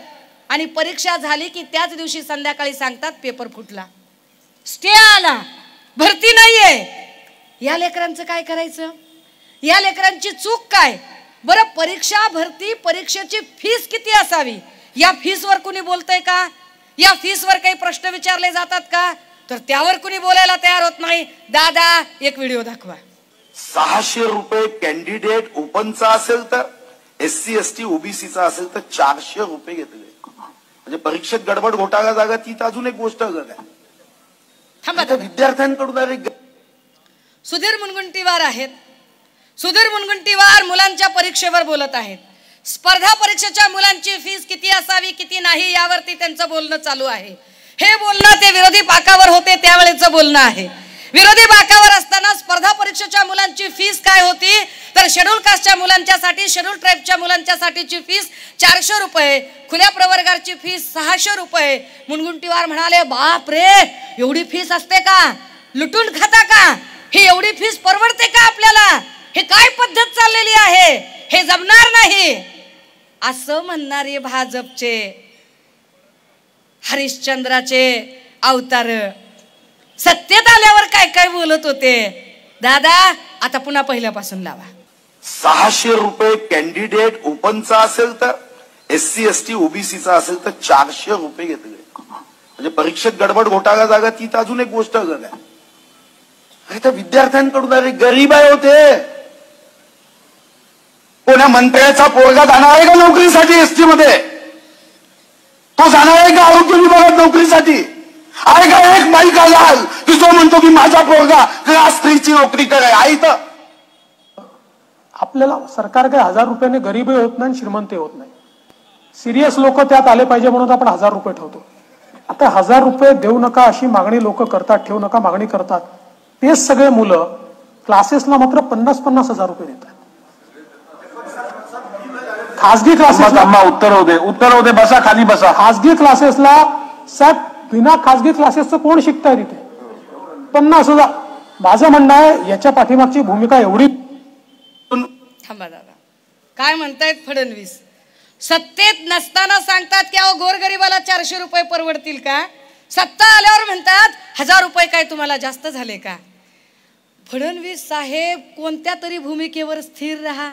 आणि परीक्षा झाली की त्याच दिवशी संध्याकाळी सांगतात पेपर फुटला, स्टे आला, भरती नाहीये. या लेकरांचं काय करायचं. या लेकरांची चूक काय. बरं, परीक्षा भरती, परीक्षेची फीस किती असावी, या फीसवर कुणी बोलतंय का. या फीसवर काही प्रश्न विचारले जातात का. तर त्यावर कुणी बोलायला तयार होत नाही. दादा एक व्हिडिओ दाखवा. 600 रुपये कॅन्डिडेट ओपनचा असेल तर, SC ST OBCचा असेल तर 400 रुपये घेतले. म्हणजे परीक्षेत गडबड घोटाळा जागा ती तर अजून एक गोष्ट आहे. विद्यार्थ्यांकडून सुधीर मुनगंटीवार आहेत. सुधीर मुनगंटीवार मुलांच्या परीक्षेवर बोलत आहेत. स्पर्धा परीक्षेच्या मुलांची फीस किती असावी किती नाही यावरती त्यांचं बोलणं चालू आहे. हे बोलणं ते विरोधी बाकावर होते त्यावेळेचं बोलणं आहे. विरोधी बाकावर असताना स्पर्धा परीक्षेच्या मुलांची फीस काय होती तर शेड्यूल कास्टच्या मुलांच्यासाठी, शेड्यूल ट्राईबच्या मुलांच्यासाठीची फीस 400 रुपये, खुल्या प्रवर्गाची फीस 600 रुपये. मुनगंटीवार म्हणाले, बाप रे, एवढी फीस असते का, लुटून खाता का, ही एवढी फीस परवडते का आपल्याला, हे काय पद्धत चाललेली आहे, हे जमणार नाही. असं म्हणणारे भाजपचे हरिश्चंद्राचे अवतार सत्तेत आल्यावर काय काय बोलत होते. दादा आता पुन्हा पहिल्यापासून लावा. 600 रुपये कॅन्डिडेट ओपनचा असेल तर, SC ST OBCचा असेल तर 400 रुपये घेतले. म्हणजे परीक्षेत गडबड घोटाळा जागा ती तर अजून एक गोष्ट आहे. त्या विद्यार्थ्यांकडून अरे गरीब आहे होते. कोण्या मंत्र्याचा पोरगा जाणार आहे का नोकरीसाठी एसटी मध्ये, तो जाणार आहे का आरोग्य विभागात नोकरीसाठी. आहे का एक बाईक आलाल की जो म्हणतो की माझा पोरगा क्लास 3 ची नोकरी कराय. आई तर आपल्याला सरकार काय 1,000 रुपयाने गरीबही होत नाही, श्रीमंतही होत नाही. सिरियस लोक त्यात आले पाहिजे म्हणून आपण 1,000 रुपये ठेवतो. आता 1,000 रुपये देऊ नका अशी मागणी लोक करतात, ठेवू नका मागणी करतात. तेच सगळे मुलं क्लासेसला मात्र 50-50 हजार रुपये देतात. खासगी क्लासेसला उत्तर होते बसा, खाली बसा. खासगी क्लासेसला साहेब, बिना खासगी क्लासेसचं कोण शिकताय तिथे. 50,000. माझं म्हणणं आहे याच्या पाठीमागची भूमिका एवढी. थांबा दादा, काय म्हणतायत फडणवीस. सत्तेत नसताना सांगतात की अहो गोरगरिबाला 400 रुपये परवडतील का. सत्ता आल्यावर म्हणतात 1,000 रुपये काय तुम्हाला जास्त झाले का. फडणवीस साहेब कोणत्या तरी भूमिकेवर स्थिर राहा,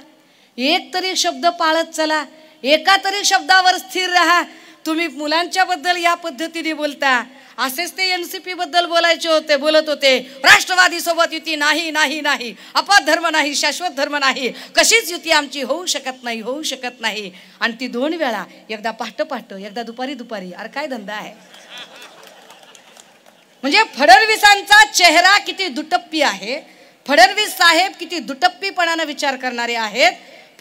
एक तरी शब्द पाळत चला, एका तरी शब्दावर स्थिर राहा. तुम्ही मुलांच्या बद्दल या पद्धतीने बोलता. असेच ते NCP बद्दल बोलत होते. राष्ट्रवादी सोबत युती नाही नाही नाही, अपधर्म नाही, शाश्वत धर्म नाही, कशीच युती आमची होऊ शकत नाही, होऊ शकत नाही. आणि ती 2 वेळा, एकदा पहाटे एकदा दुपारी. अरे काय धंदा आहे. म्हणजे फडणवीसांचा चेहरा किती दुटप्पी आहे, फडणवीस साहेब किती दुटप्पीपणाने विचार करणारे आहेत,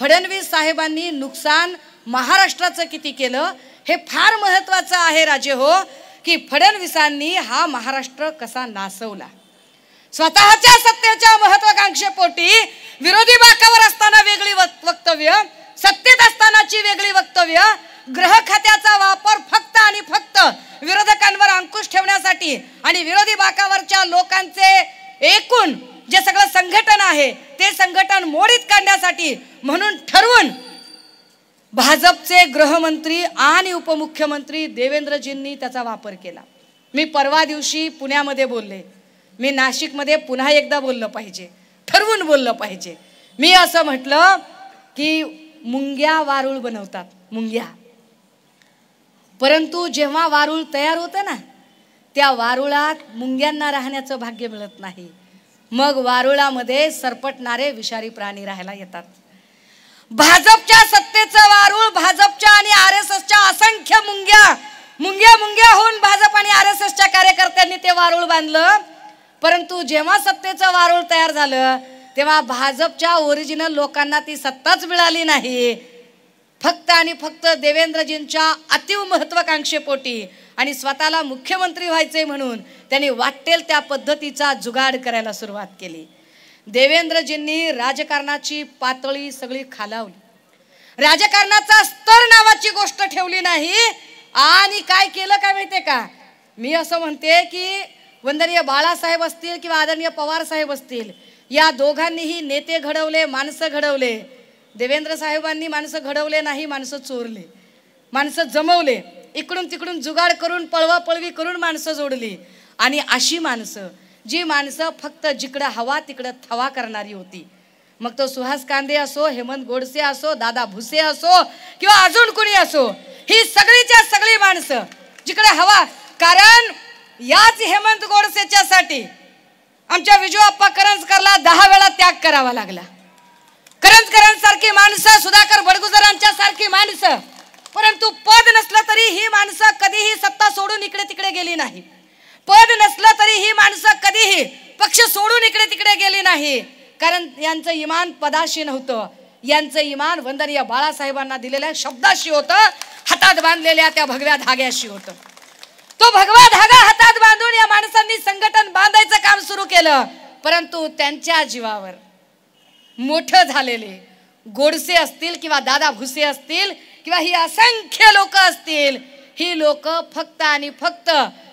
फडणवीस साहेबांनी नुकसान महाराष्ट्राचं किती केलं हे फार महत्त्वाचं आहे राजे हो, की फडणवीसांनी हा महाराष्ट्र कसा नासवला. स्वतःच्या सत्तेच्या महत्वाकांक्षेपोटी विरोधी बाकावर असताना वेगळी वक्तव्य, सत्तेत असतानाची वेगळी वक्तव्य, गृह खात्याचा वापर फक्त आणि फक्त विरोधकांवर अंकुश ठेवण्यासाठी आणि विरोधी बाकावरच्या लोकांचे एकूण जे सगळं संघटन आहे ते संघटन मोडीत काढण्यासाठी म्हणून ठरवून भाजपचे गृहमंत्री आणि उपमुख्यमंत्री देवेंद्रजींनी त्याचा वापर केला. मी परवा दिवशी पुण्यामध्ये बोलले, मी नाशिकमध्ये पुन्हा एकदा बोललं पाहिजे, ठरवून बोललं पाहिजे. मी असं म्हटलं की मुंग्या वारूळ बनवतात, मुंग्या, परंतु जेव्हा वारूळ तयार होतं ना त्या वारुळात मुंग्यांना राहण्याचं भाग्य मिळत नाही, मग वारुळामध्ये सरपटणारे विषारी प्राणी राहायला येतात. भाजपच्या सत्तेचं वारूळ, भाजपच्या आणि RSSच्या असंख्य मुंग्या मुंग्या मुंग्या होऊन भाजप आणि RSSच्या कार्यकर्त्यांनी ते वारूळ बांधलं. परंतु जेव्हा सत्तेचं वारूळ तयार झालं तेव्हा भाजपच्या ओरिजिनल लोकांना ती सत्ताच मिळाली नाही. फक्त आणि फक्त देवेंद्रजींच्या अतिव महत्वाकांक्षेपोटी आणि स्वतःला मुख्यमंत्री व्हायचे म्हणून त्यांनी वाटेल त्या पद्धतीचा जुगाड करायला सुरुवात केली. देवेंद्रजींनी राजकारणाची पातळी सगळी खालावली, राजकारणाचा स्तर नावाची गोष्ट ठेवली नाही. आणि काय केलं काय माहितीये का, मी असं म्हणते की वंदनीय बाळासाहेब असतील किंवा आदरणीय पवार साहेब असतील, या दोघांनीही नेते घडवले, माणसं घडवले. देवेंद्र साहेबांनी माणसं घडवले नाही, माणसं चोरले, माणसं जमवले, इकडून तिकडून जुगाड करून पळवापळवी करून माणसं जोडली. आणि अशी माणसं, जी माणसं फक्त जिकडं हवा तिकडं थवा करणारी होती, मग तो सुहास कांदे असो, हेमंत गोडसे असो, दादा भुसे असो किंवा अजून कोणी असो, ही सगळीच्या सगळी माणसं जिकडे हवा. कारण याच हेमंत गोडसेच्या साठी आमच्या विजू आप्पा करंजकरला 10 वेळा त्याग करावा लागला. करंजकरांसारखी माणसं, सुधाकर बडगुजरांच्या सारखी माणसं, परंतु पद नसलं तरी ही माणसं कधीही सत्ता सोडून इकडे तिकडे गेली नाही. पद नसलं तरी ही माणसं कधीही पक्ष सोडून इकडे तिकडे गेली नाही. कारण यांचं इमान पदाशी नव्हतं, यांचं इमान वंदनीय बाळासाहेबांना दिलेल्या शब्दाशी होतं, हातात बांधलेल्या त्या भगव्या धाग्याशी होतं. तो भगवा धागा हातात बांधून या माणसांनी संघटन बांधायचं काम सुरू केलं. परंतु त्यांच्या जीवावर मोठं झालेले गोडसे असतील किंवा दादा भुसे असतील किंवा ही असंख्य लोक असतील, ही लोक फक्त आणि फक्त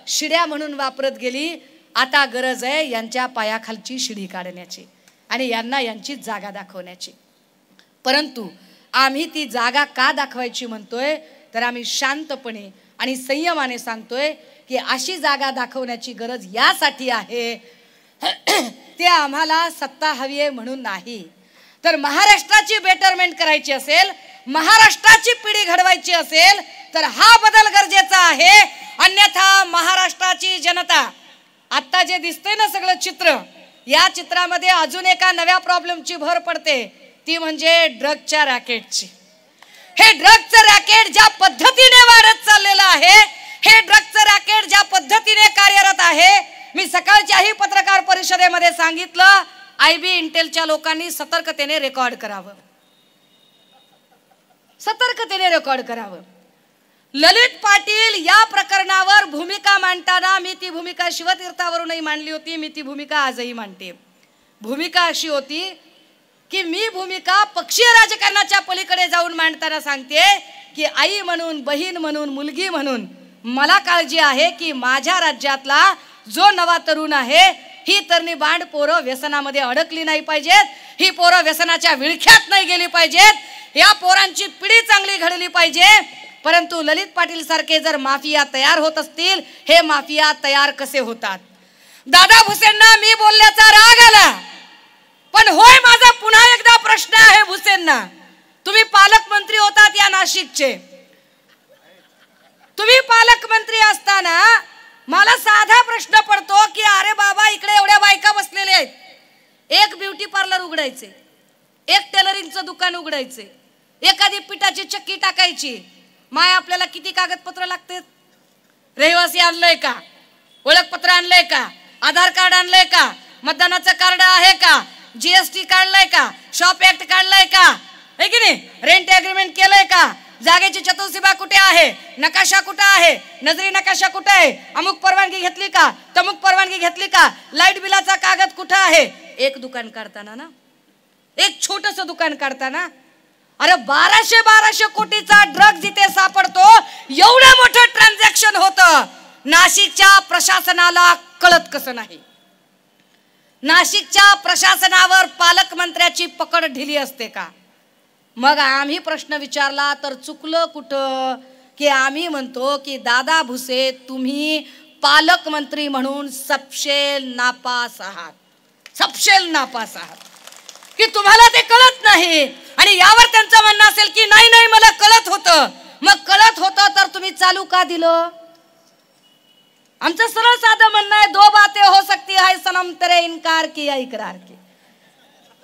शिड्या म्हणून वापरत गेली. आता गरज आहे यांच्या पायाखालची शिडी काढण्याची आणि यांना यांची जागा दाखवण्याची. परंतु आम्ही ती जागा का दाखवायची म्हणतोय तर आम्ही शांतपणे आणि संयमाने सांगतोय की अशी जागा दाखवण्याची गरज यासाठी आहे ते आम्हाला सत्ता हवी आहे म्हणून नाही, तर महाराष्ट्राची बेटरमेंट करायची असेल, महाराष्ट्राची पिढी घडवायची असेल तर हा बदल गरजेचा आहे. अन्यथा महाराष्ट्राची जनता, आता जे दिसतंय ना सगळं चित्र, या चित्रामध्ये अजून एका नव्या प्रॉब्लेमची भर पडते, ती म्हणजे ड्रगच्या रॅकेटची. हे ड्रगचं रॅकेट ज्या पद्धतीने वाढत चाललेलं आहे, हे ड्रगचं रॅकेट ज्या पद्धतीने कार्यरत आहे, मी सकाळच्याही पत्रकार परिषदेमध्ये सांगितलं, IB इंटेलच्या लोकांनी सतर्कतेने रेकॉर्ड करावं, सतर्कतेने रेकॉर्ड करावं. ललित पाटील या प्रकरणावर भूमिका मांडताना मी ती भूमिका शिवतीर्थावरूनही मांडली होती, मी ती भूमिका आजही मांडते. भूमिका अशी होती की मी भूमिका पक्षीय राजकारणाच्या पलीकडे जाऊन मांडताना सांगते की आई म्हणून, बहीण म्हणून, मुलगी म्हणून मला काळजी आहे की माझ्या राज्यातला जो नवा तरुण आहे, ही तरणी बांड पोरं व्यसनामध्ये अडकली नाही पाहिजेत, ही पोरं व्यसनाच्या विळख्यात नाही गेली पाहिजेत, या पोरांची पिढी चांगली घडली पाहिजे. परंतु ललित पाटील सारखे जर माफिया तयार होत असतील, हे माफिया तयार कसे होतात? दादा भुसेंना मी बोलल्याचा राग आला, पण होय माझा पुन्हा एकदा प्रश्न आहे भुसेंना, तुम्ही पालकमंत्री होतात या नाशिकचे, तुम्ही पालकमंत्री असताना मला साधा प्रश्न पडतो की अरे बाबा इकडे एवढ्या बायका बसलेल्या आहेत, एक ब्युटी पार्लर उघडायचे, एक टेलरिंगचं दुकान उघडायचे, एखादी पिठाची चक्की टाकायची, माय आपल्याला किती कागदपत्र लागतात? रहिवासी आणलंय का? ओळखपत्र आणलंय का, आधार कार्ड आणलंय का, मतदानाचं कार्ड आहे का, जीएसटी काढलंय का, शॉप ऍक्ट काढलाय का, है की नाही, रेंट अग्रीमेंट केलंय का, जागेची चतुर्सीमा कुठे आहे, नकाशा कुठे आहे, नजरी नकाशा कुठे आहे, अमुक परवानगी घेतली का, तमुक परवानगी घेतली का, लाईट बिलाचा कागद कुठे आहे. एक दुकान काढताना ना, एक छोटस दुकान काढताना अरे 1200 कोटीचा ड्रग जिथे सापडतो एवढं मोठं ट्रान्झॅक्शन होतं. नाशिकच्या प्रशासनाला कळत कसं नाही. नाशिकच्या प्रशासनावर पालकमंत्र्याची पकड ढिली असते का. मग आम्ही प्रश्न विचारला तर चुकलं कुठं की आम्ही म्हणतो की दादा भुसे तुम्ही पालकमंत्री म्हणून सपशेल नापास आहात, सपशेल नापास आहात, की तुम्हाला ते कळत नाही. आणि यावर त्यांचं म्हणणं असेल की नाही नाही मला कळत होतं. मग कळत होतं तर तुम्ही चालू का दिलं. आमचं सरळ साधं म्हणणं आहे, दो बातें हो सकती है सनम तेरे इनकार किया इकरार की.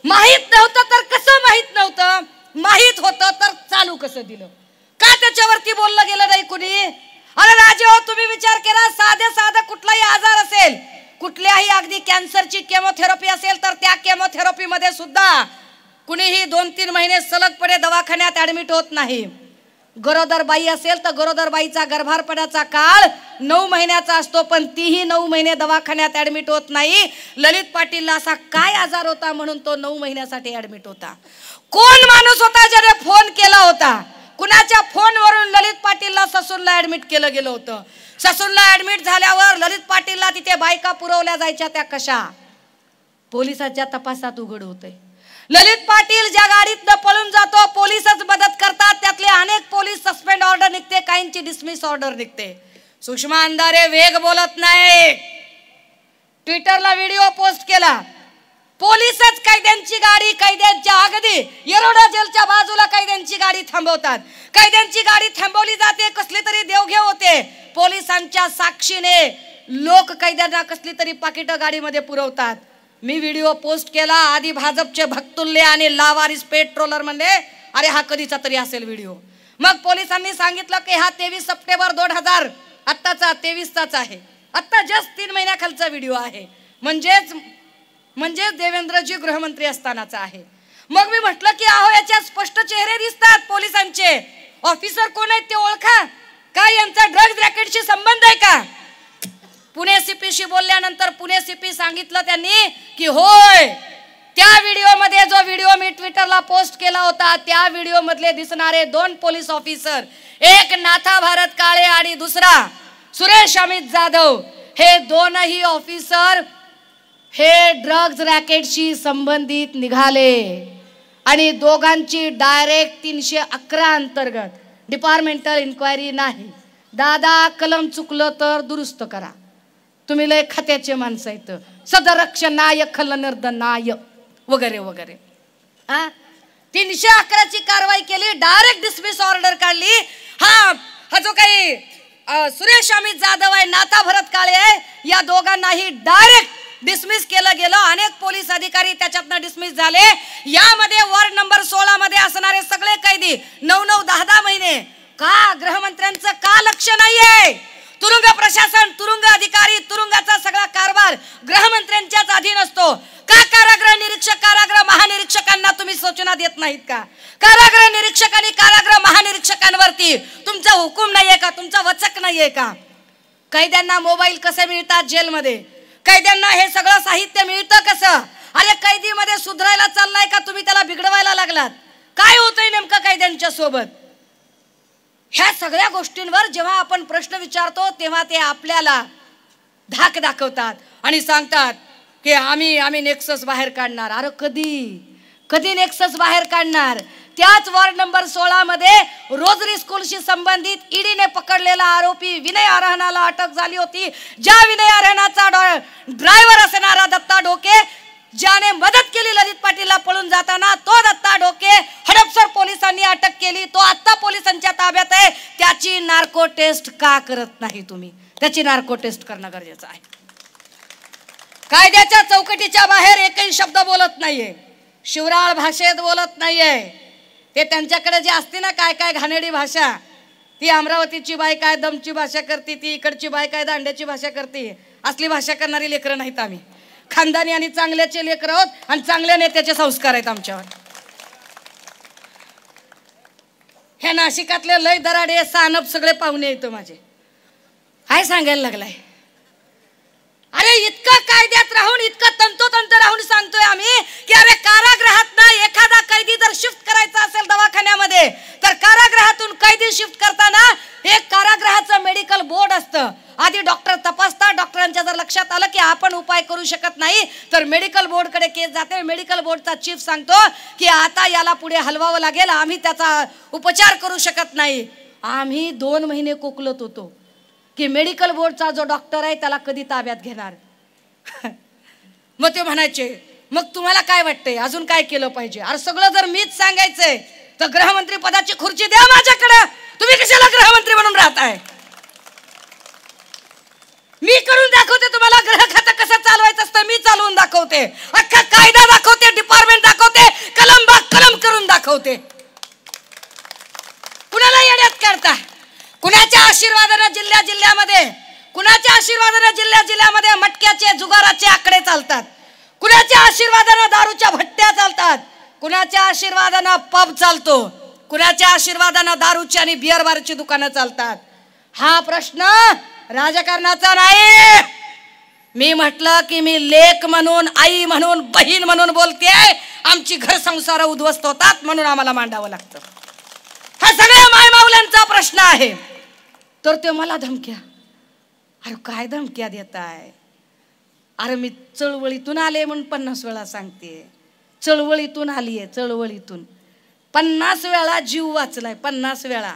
माहित नव्हतं तर कसं माहित नव्हतं, माहित होतं तर चालू कसं दिलं, का त्याच्यावरती बोललं गेलं नाही कुणी. अरे राजे हो तुम्ही विचार केला, साधा कुठलाही आजार असेल, कुठल्याही अगदी कॅन्सरची केमोथेरपी असेल तर त्या केमोथेरपी मध्ये सुद्धा कुणीही 2-3 महिने सलगपणे दवाखान्यात ऍडमिट होत नाही. गरोदर बाई असेल तर गरोदर बाईचा गर्भारपणाचा काळ 9 महिन्याचा असतो, पण तीही 9 महिने दवाखान्यात ऍडमिट होत नाही. ललित पाटीलला असा काय आजार होता म्हणून तो 9 महिन्यासाठी ऍडमिट होता. कोण माणूस होता ज्याने फोन केला होता, कुणाच्या फोनवरून ललित पाटीलला ससूनला ऍडमिट केलं गेलं होतं. ससूनला ऍडमिट झाल्यावर ललित पाटीलला तिथे बायका पुरवल्या जायच्या त्या कशा, पोलिसांच्या तपासात उघड होते. ललित पाटील ज्या गाडीतनं पळून जातो पोलिसच मदत करतात, त्यातले अनेक पोलीस सस्पेंड ऑर्डर निघते, काहींची डिसमिस ऑर्डर निघते. सुषमा अंधारे वेग बोलत नाही, ट्विटरला व्हिडिओ पोस्ट केला, पोलीसच कैद्यांची गाडी कैद्यांच्या अगदी येरोडा जेलच्या बाजूला कैद्यांची गाडी थांबवतात. कैद्यांची गाडी थांबवली जाते, कसली तरी देवघेव होते, पोलिसांच्या साक्षीने लोक कैद्यांना कसली तरी पाकिटं गाडीमध्ये पुरवतात. मी व्हिडिओ पोस्ट केला, आधी भाजपचे भक्तुल्ले आणि लावारिस पेट्रोलर म्हणले अरे हा कधीचा तरी असेल व्हिडिओ. मग पोलिसांनी सांगितलं की हा 23 सप्टेंबर 2000 आत्ताचा 23चाच आहे, आत्ता जस्ट 3 महिन्याखालचा व्हिडिओ आहे, म्हणजेच देवेंद्रजी गृहमंत्री असतानाचा आहे. मग मी म्हटलं की अहो याच्यात स्पष्ट चेहरे दिसतात पोलिसांचे, ऑफिसर कोण आहेत ते ओळखा, काय यांचा ड्रग्ज रॅकेटशी संबंध आहे का. पुणे सीपीशी बोलल्यानंतर पुणे सीपी सांगितलं त्यांनी की होय, त्या व्हिडिओमध्ये जो व्हिडिओ मी ट्विटरला पोस्ट केला होता त्या व्हिडिओ मधले दिसणारे 2 पोलीस ऑफिसर, एक नाथा भारत काळे आणि दुसरा सुरेश अमित जाधव, हे दोनही ऑफिसर हे ड्रग्ज रॅकेटशी संबंधित निघाले आणि दोघांची डायरेक्ट 311 अंतर्गत डिपार्टमेंटल इन्क्वायरी नाही. दादा कलम चुकलं तर दुरुस्त करा, तुम्ही लय खात्याचे माणसं आहेत, सदरक्षणाय खलनिर्दनाय वगैरे वगैरे. 311ची कारवाई केली, डायरेक्ट डिसमिस ऑर्डर काढली. हा जो काही सुरेश अमित जाधव आहे, नाथा भरत काळे आहे, या दोघांनाही डायरेक्ट डिसमिस केलं गेलं. अनेक पोलीस अधिकारी त्याच्यातनं डिसमिस झाले. यामध्ये वार्ड नंबर 16 मध्ये असणारे सगळे कैदी 9-9, 10-10 महिने. का गृहमंत्र्यांचं का लक्ष नाहीये. तुरुंग प्रशासन, तुरुंग अधिकारी, तुरुंगाचा सगळा कारभार गृहमंत्र्यांच्याच अधीन असतो. का कारागृह निरीक्षक, कारागृह महानिरीक्षकांना तुम्ही सूचना देत नाहीत का. कारागृह निरीक्षक आणि कारागृह महानिरीक्षकांवरती तुमचा हुकूम नाहीये का, तुमचा वचक नाहीये का. कैद्यांना मोबाईल कसे मिळतात जेलमध्ये, कैद्यांना हे सगळं साहित्य मिळतं कसं. अरे कैदीमध्ये सुधारायला चाललाय का तुम्ही त्याला बिघडवायला लागलात. काय होतंय नेमकं कैद्यांच्या सोबत. ह्या सगळ्या गोष्टींवर जेव्हा आपण प्रश्न विचारतो तेव्हा ते आपल्याला धाक दाखवतात आणि सांगतात की आम्ही नेक्सस बाहेर काढणार. अरे कधी नेक्सस बाहेर काढणार. त्याच वार्ड नंबर 16 मध्ये रोजरी स्कूलशी संबंधित ईडीने पकडलेला आरोपी विनय आराहनाला अटक झाली होती. ज्या विनय आराहनाचा ड्रायव्हर असणारा दत्ता ढोके, ज्याने मदत केली ललित पाटीलला पळून जाताना, तो दत्ता ढोके हडपसर पोलिसांनी अटक केली. तो आता पोलिसांच्या ताब्यात आहे. त्याची नार्को टेस्ट का करत नाही तुम्ही. त्याची नार्को टेस्ट करणं गरजेचं आहे. कायद्याच्या चौकटीच्या बाहेर एकही शब्द बोलत नाहीये, शिवराळ भाषेत बोलत नाहीये. ते त्यांच्याकडे जे असते ना काय काय घाणेडी भाषा, ती अमरावतीची बाई काय दमची भाषा करते, ती इकडची बाई काय दांड्याची भाषा करते. असली भाषा करणारी लेकरं नाहीत आम्ही. खानदानी आणि चांगल्याचे लेकरं आहोत आणि चांगल्या नेत्याचे संस्कार आहेत आमच्यावर. ह्या नाशिकातले लय दराडे सानप सगळे पाहुणे येतो माझे. काय सांगायला लागलाय? अरे इतकं कायद्यात राहून इतकं तंतोतंत राहून सांगतोय आम्ही की अरे कारागृहात ना एखादा कैदी जर शिफ्ट करायचा असेल दवाखान्यामध्ये तर कारागृहातून कैदी शिफ्ट करताना एक कारागृहाचं मेडिकल बोर्ड असतं. आधी डॉक्टर तपासतात. डॉक्टरांच्या जर लक्षात आलं की आपण उपाय करू शकत नाही तर मेडिकल बोर्डकडे केस जाते. मेडिकल बोर्डचा चीफ सांगतो की आता याला पुढे हलवावं लागेल, आम्ही त्याचा उपचार करू शकत नाही. आम्ही 2 महिने कोकलत होतो की मेडिकल बोर्डचा जो डॉक्टर आहे त्याला कधी ताब्यात घेणार. मग ते म्हणायचे मग तुम्हाला काय वाटतंय अजून काय केलं पाहिजे? अरे सगळं जर मीच सांगायचंय तर गृहमंत्री पदाची खुर्ची द्या माझ्याकडे. तुम्ही कशाला गृहमंत्री म्हणून राहताय? मी करून दाखवते तुम्हाला गृह खातं कसं चालवायचं असतं. मी चालवून दाखवते. अख्खा कायदा दाखवते, डिपार्टमेंट दाखवते, कलम बा कलम करून दाखवते. कुणाला येड्यात करता? कुणाच्या आशीर्वादाने जिल्ह्यामध्ये कुणाच्या आशीर्वादाने जिल्ह्यामध्ये मटक्याचे जुगाराचे आकडे चालतात. कुणाच्या आशीर्वादाने दारूच्या भट्ट्या चालतात. कुणाच्या आशीर्वादाने पब चालतो. कुणाच्या आशीर्वादाने दारूची आणि बिअर बारची दुकानं चालतात. हा प्रश्न राजकारणाचा नाही. मी म्हटलं की मी लेक म्हणून, आई म्हणून, बहीण म्हणून बोलते. आमची घर संसार उद्ध्वस्त होतात म्हणून आम्हाला मांडावं लागतं. हा सगळ्या मायमाऊल्यांचा प्रश्न आहे. तर ते मला धमक्या. अरे काय धमक्या देताय? अरे मी चळवळीतून आले म्हणून 50 वेळा सांगते. चळवळीतून आलीये, चळवळीतून 50 वेळा जीव वाचलाय. 50 वेळा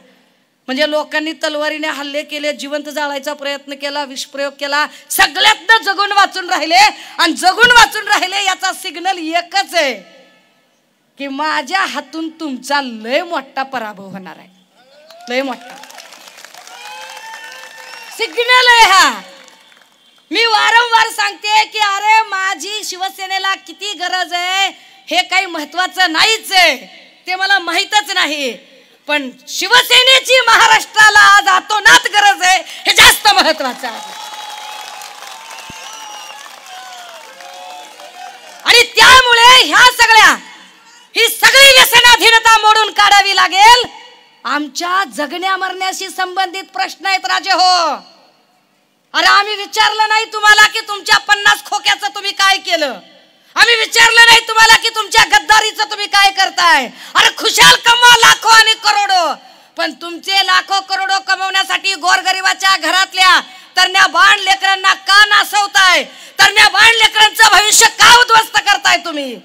म्हणजे लोकांनी तलवारीने हल्ले केले, जिवंत जाळायचा प्रयत्न केला, विषप्रयोग केला, सगळ्यात जगून वाचून राहिले. आणि जगून वाचून राहिले याचा सिग्नल एकच आहे की माझ्या हातून तुमचा लय मोठा पराभव होणार आहे. लय मोठा सिग्नल आहे हा. मी वारंवार सांगते की अरे माझी शिवसेनेला किती गरज आहे हे काही महत्वाचं नाहीच आहे, ते मला माहीतच नाही. पण शिवसेनेची महाराष्ट्राला आज अतोनात गरज आहे हे जास्त महत्वाचं आहे. आणि त्यामुळे ही सगळी व्यसनाधीनता मोडून काढावी लागेल. आमच्या जगण्या मरण्याशी संबंधित प्रश्न आहेत राजे हो. अरे आम्ही विचारलं नाही तुम्हाला की तुमच्या 50 खोक्याचं तुम्ही काय केलं. आम्ही विचारलं नाही तुम्हाला की तुमच्या गद्दारीचं तुम्ही काय करताय. अरे खुशाल कमवा लाखो आणि करोडो, पण तुमचे लाखो करोडो कमवण्यासाठी गोरगरिबाच्या घरातल्या तरण्या बाण लेकरांना का नासवताय? तरण्या बाण लेकरांचं भविष्य का उद्ध्वस्त करताय तुम्ही?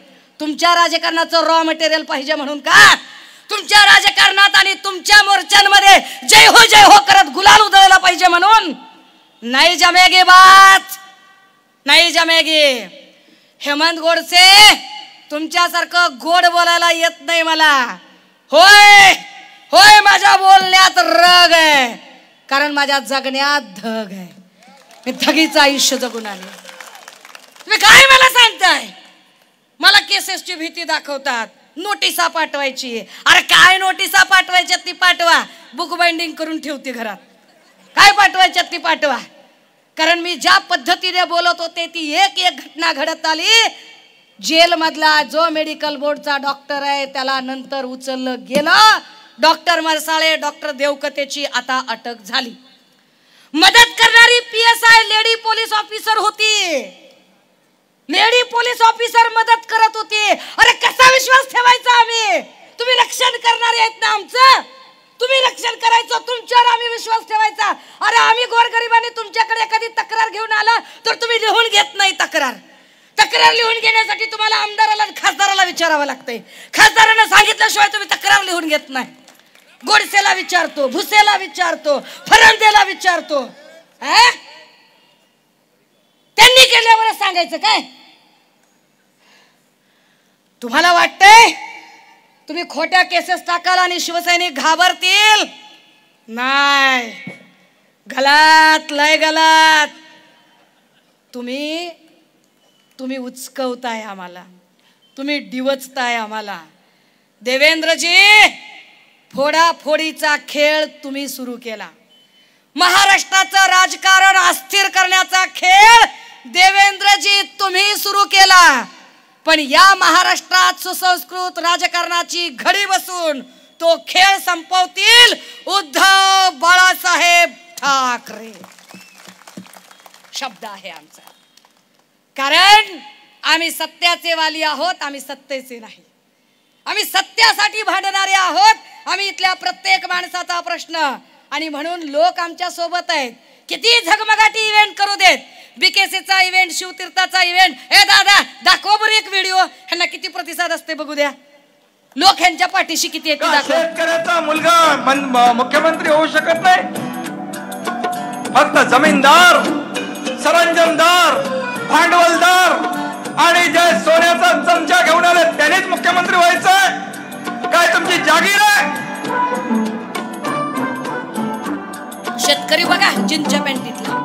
तुमच्या राजकारणाचं रॉ मटेरियल पाहिजे म्हणून का? तुमच्या राजकारणात आणि तुमच्या मोर्चांमध्ये जय हो करत गुलाल उधळला पाहिजे म्हणून? नाही जमेगी बात, नाही जमेगी. हेमंत गोडसे तुमच्यासारखं गोड बोलायला येत नाही मला. होय होय माझ्या बोलण्यात रग आहे, कारण माझ्या जगण्यात धग आहे. मी धगीचं आयुष्य जगून आले. तुम्ही काय मला सांगताय? मला केसेसची भीती दाखवतात, नोटिसा पाठवायची. अरे काय नोटिसा पाठवायच्यात ती पाठवा, बुक बाइंडिंग करून ठेवते घरात. काय पाठवायच्यात ती पाठवा, कारण मी ज्या पद्धतीने बोलत होते ती एक घटना घडत आली. जेल मधला जो मेडिकल बोर्डचा डॉक्टर आहे त्याला नंतर उचललं गेलं. डॉक्टर मरसाळे, डॉक्टर देवकतेची आता अटक झाली. मदत करणारी PSI लेडी पोलीस ऑफिसर होती. लेडी पोलीस ऑफिसर मदत करत होती. अरे कसा विश्वास ठेवायचा आम्ही? तुम्ही रक्षण करणारे आहेत ना आमचं, तुम्ही रक्षण करायचं, तुमच्यावर आम्ही विश्वास ठेवायचा. अरे आम्ही गोरगरिबांनी तुमच्याकडे एखादी तक्रार घेऊन आला तर तुम्ही लिहून घेत नाही तक्रार. तक्रार लिहून घेण्यासाठी तुम्हाला आमदाराला खासदाराला विचारावं लागतंय. खासदारानं सांगितल्याशिवाय तुम्ही तक्रार लिहून घेत नाही. गोडसेला विचारतो, भुसेला विचारतो, फरंदेला विचारतो. त्यांनी केल्यावर सांगायचं काय? तुम्हाला वाटतंय तुम्ही खोट्या केसेस टाकाल आणि शिवसैनिक घाबरतील? नाही, गलात, लय गलात. तुम्ही उचकवताय आम्हाला, तुम्ही डिवचताय आम्हाला. देवेंद्रजी, फोडाफोडीचा खेळ तुम्ही सुरू केला. महाराष्ट्राचं राजकारण अस्थिर करण्याचा खेळ देवेंद्रजी तुम्ही सुरू केला, पण या महाराष्ट्रात सुसंस्कृत राजकारणाची घडी बसून तो खेळ संपवतील उद्धव बाळासाहेब ठाकरे. शब्द आहे आमचा, कारण आम्ही सत्याचे वाली आहोत, आम्ही सत्तेचे नाही. आम्ही सत्यासाठी भांडणारे आहोत. आम्ही इथल्या प्रत्येक माणसाचा प्रश्न, आणि म्हणून लोक आमच्या सोबत आहेत. किती झगमगाटी इव्हेंट करू देत, बीकेसीचा इव्हेंट, शिवतीर्थाचा इव्हेंट. हे दादा दाखव बरं एक व्हिडिओ, ह्यांना किती प्रतिसाद असते बघू द्या. लोक ह्यांच्या पाठीशी किती येते दाखव. शेतकऱ्याचा मुलगा मुख्यमंत्री होऊ शकत नाही? फक्त जमीनदार, सरंजामदार, भांडवलदार आणि जे सोन्याचा चमचा घेऊन आले त्यानेच मुख्यमंत्री व्हायचंय? काय तुमची जागीर आहे? शेतकरी बघा, जीन्सच्या पॅन्टीतला,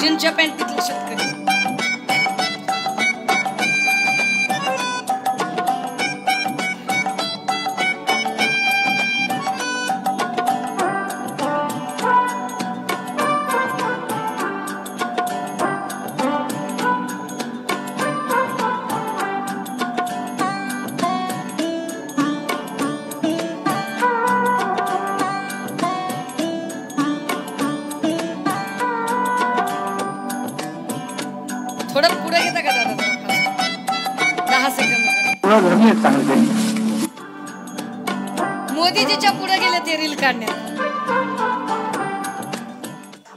जीन्सच्या पॅन्टीतला शेतकरी. थोडं पुढे घेता का दादा? 10 सेकंद. मोदीजीच्या पुढे गेले ते रील काढण्यात.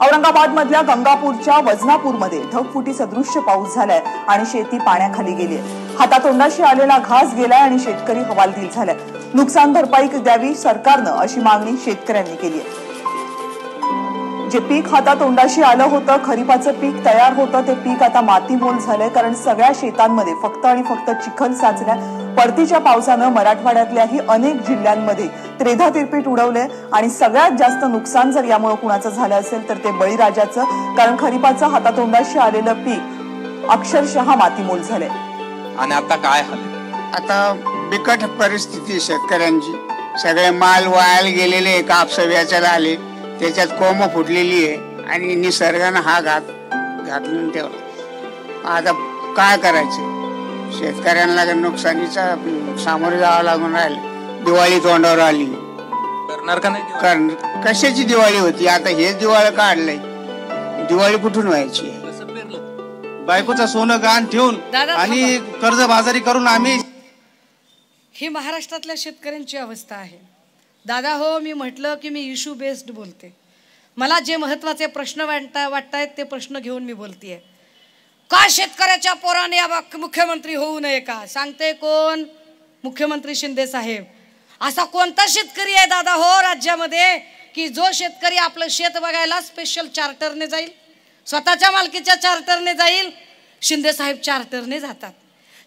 औरंगाबाद मधल्या गंगापूरच्या वजनापूरमध्ये ढगफुटी सदृश्य पाऊस झालाय आणि शेती पाण्याखाली गेली. हातातोंडाशी आलेला घास गेलाय आणि शेतकरी हवालदिल झालाय. नुकसान भरपाई द्यावी सरकारनं अशी मागणी शेतकऱ्यांनी केली आहे. जे पीक हातातोंडाशी आलं होतं, खरीपाचं पीक तयार होतं, ते पीक आता मातीमोल झालंय, कारण सगळ्या शेतांमध्ये फक्त आणि फक्त चिखल साचलाय. परतीच्या पावसानं मराठवाड्यातल्याही अनेक जिल्ह्यांमध्ये त्रेधा तिरपीट उडवलंय आणि सगळ्यात जास्त नुकसान जर यामुळे कुणाचं झालं असेल तर ते बळीराजाचं, कारण खरीपाचं हातातोंडाशी आलेलं पीक अक्षरशः मातीमोल झालंय. आणि आता काय हाल? आता बिकट परिस्थिती शेतकऱ्यांची. सगळे माल वायाला गेलेले, कापस वेचायला आले, त्याच्यात कोंब फुटलेली आहे आणि निसर्गानं हा घातून ठेवला. आता काय करायचं? शेतकऱ्यांना नुकसानीचा सामोरे जावं लागून राहिलं. दिवाळी तोंडावर आली, करणार का नाही? कशाची दिवाळी होती? आता हेच दिवाळी काढलंय. दिवाळी कुठून व्हायची? बायकोचं सोनं गहाण ठेवून आणि कर्जबाजारी करून आम्ही. ही महाराष्ट्रातल्या शेतकऱ्यांची अवस्था आहे. दादा हो, मी म्हटलं की मी इश्यू बेस्ड बोलते. मला जे महत्वाचे प्रश्न वाटतायत ते प्रश्न घेऊन मी बोलतेय. का शेतकऱ्याच्या पोराने मुख्यमंत्री होऊ नये का? सांगते कोण? मुख्यमंत्री शिंदे साहेब. असा कोणता शेतकरी आहे दादा हो राज्यामध्ये की जो शेतकरी आपलं शेत बघायला स्पेशल चार्टरने जाईल, स्वतःच्या मालकीच्या चार्टरने जाईल? शिंदे साहेब चार्टरने जातात.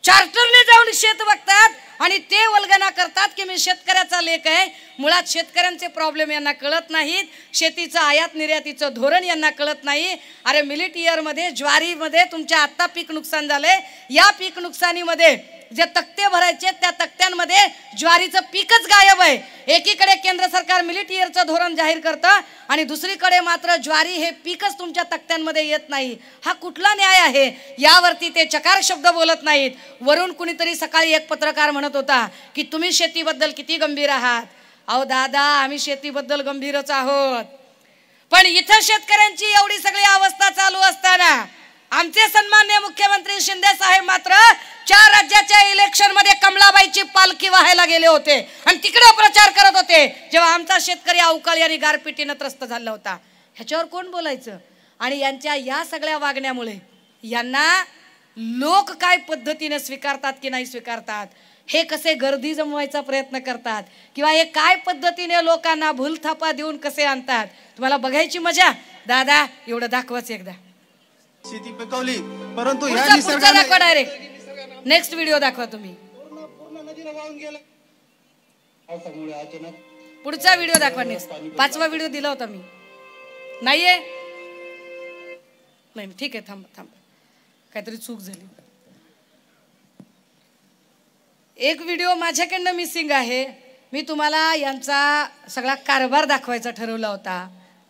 चार्टरने जाऊन शेत बघतात आणि ते वल्गना करतात की मी शेतकऱ्याचा लेख आहे. मुळात शेतकऱ्यांचे प्रॉब्लेम यांना कळत नाहीत. शेतीचं आयात निर्यातीचं धोरण यांना कळत नाही. अरे मिलिट इयरमध्ये, ज्वारीमध्ये तुमच्या आत्ता पीक नुकसान झालंय. या पीक नुकसानीमध्ये जे तक्ते भरायचे त्या तक्त्यांमध्ये ज्वारीचं पीकच गायब आहे. एकीकडे केंद्र सरकार मिलिट इयरचं धोरण जाहीर करतं आणि दुसरीकडे मात्र ज्वारी हे पीकच तुमच्या तक्त्यांमध्ये येत नाही. हा कुठला न्याय आहे? यावरती ते चकार शब्द बोलत नाहीत. वरून कुणीतरी सकाळी एक पत्रकार म्हणत होता की तुम्ही शेतीबद्दल किती गंभीर आहात. अहो दादा, आम्ही शेतीबद्दल गंभीरच आहोत, पण इथं शेतकऱ्यांची एवढी सगळी अवस्था चालू असताना आमचे सन्माननीय मुख्यमंत्री शिंदे साहेब मात्र 4 राज्याच्या इलेक्शन मध्ये कमलाबाईची पालखी वाहायला गेले होते आणि तिकडे प्रचार करत होते, जेव्हा आमचा शेतकरी अवकाळी आणि गारपिटीनं त्रस्त झाला होता. ह्याच्यावर कोण बोलायचं? आणि यांच्या या सगळ्या वागण्यामुळे यांना लोक काय पद्धतीने स्वीकारतात की नाही स्वीकारतात, हे कसे गर्दी जमवायचा प्रयत्न करतात किंवा हे काय पद्धतीने लोकांना भूलथापा देऊन कसे आणतात, तुम्हाला बघायची मजा. दादा एवढं दाखवाच एकदा. शेती पिकवली, परंतु दाखवा डायरेक्ट. नेक्स्ट व्हिडिओ दाखवा तुम्ही. पुढचा व्हिडिओ दाखवा. नेक्स्ट 5वा व्हिडिओ दिला होता मी. नाहीये? नाही ठीक आहे, थांबा थांबा, काहीतरी चूक झाली. एक व्हिडिओ माझ्याकडनं मिसिंग आहे. मी तुम्हाला यांचा सगळा कारभार दाखवायचा ठरवला होता.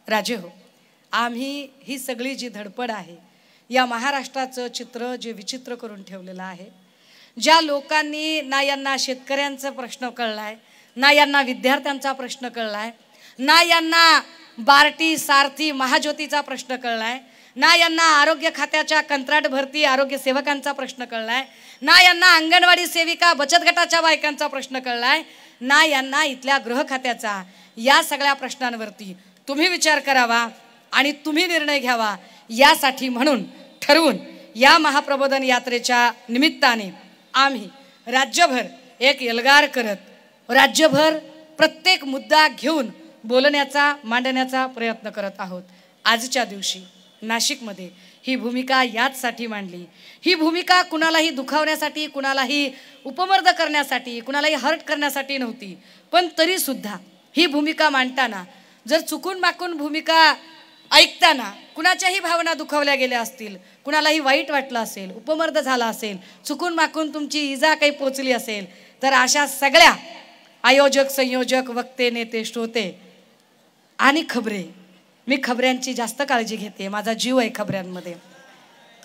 राजे हो, आम्ही ही सगळी जी धडपड आहे या महाराष्ट्राचं चित्र जे विचित्र करून ठेवलेलं आहे, ज्या लोकांनी ना यांना शेतकऱ्यांचा प्रश्न कळलाय, ना यांना विद्यार्थ्यांचा प्रश्न कळलाय, ना यांना बार्टी सारथी महाज्योतीचा प्रश्न कळलाय, ना यांना आरोग्य खात्याच्या कंत्राट भरती आरोग्य सेवकांचा प्रश्न कळलाय, ना यांना अंगणवाडी सेविका बचत गटाच्या बायकांचा प्रश्न कळलाय, ना यांना इथल्या गृह खात्याचा, या सगळ्या प्रश्नांवरती तुम्ही विचार करावा आणि तुम्ही निर्णय घ्यावा. यासाठी म्हणून ठरवून या महाप्रबोधन यात्रेच्या निमित्ताने आम्ही राज्यभर एक एल्गार करत राज्यभर प्रत्येक मुद्दा घेऊन बोलण्याचा मांडण्याचा प्रयत्न करत आहोत. आजच्या दिवशी नाशिकमध्ये ही भूमिका याचसाठी मांडली. ही भूमिका कुणालाही दुखावण्यासाठी, कुणालाही उपमर्द करण्यासाठी, कुणालाही हर्ट करण्यासाठी नव्हती. पण तरीसुद्धा ही भूमिका मांडताना जर चुकून माकून भूमिका ऐकताना कुणाच्याही भावना दुखावल्या गेल्या असतील, कुणालाही वाईट वाटलं असेल, उपमर्द झाला असेल, चुकून माकून तुमची इजा काही पोचली असेल, तर अशा सगळ्या आयोजक, संयोजक, वक्ते, नेते, श्रोते आणि खबरे, मी खबऱ्यांची जास्त काळजी घेते, माझा जीव आहे खबऱ्यांमध्ये,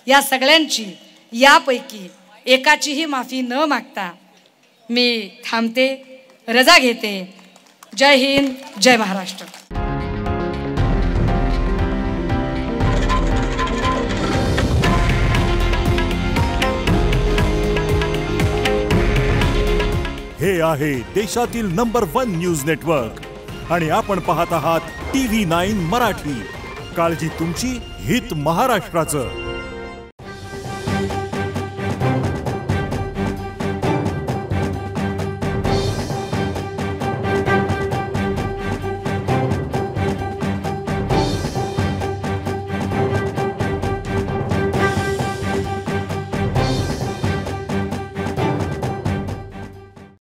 या सगळ्यांची यापैकी एकाचीही माफी न मागता मी थांबते, रजा घेते. जय हिंद, जय महाराष्ट्र. हे आहे देशातील नंबर 1 न्यूज नेटवर्क आणि आपण पाहत आहात TV9 मराठी. काळजी तुमची, हित महाराष्ट्राचं.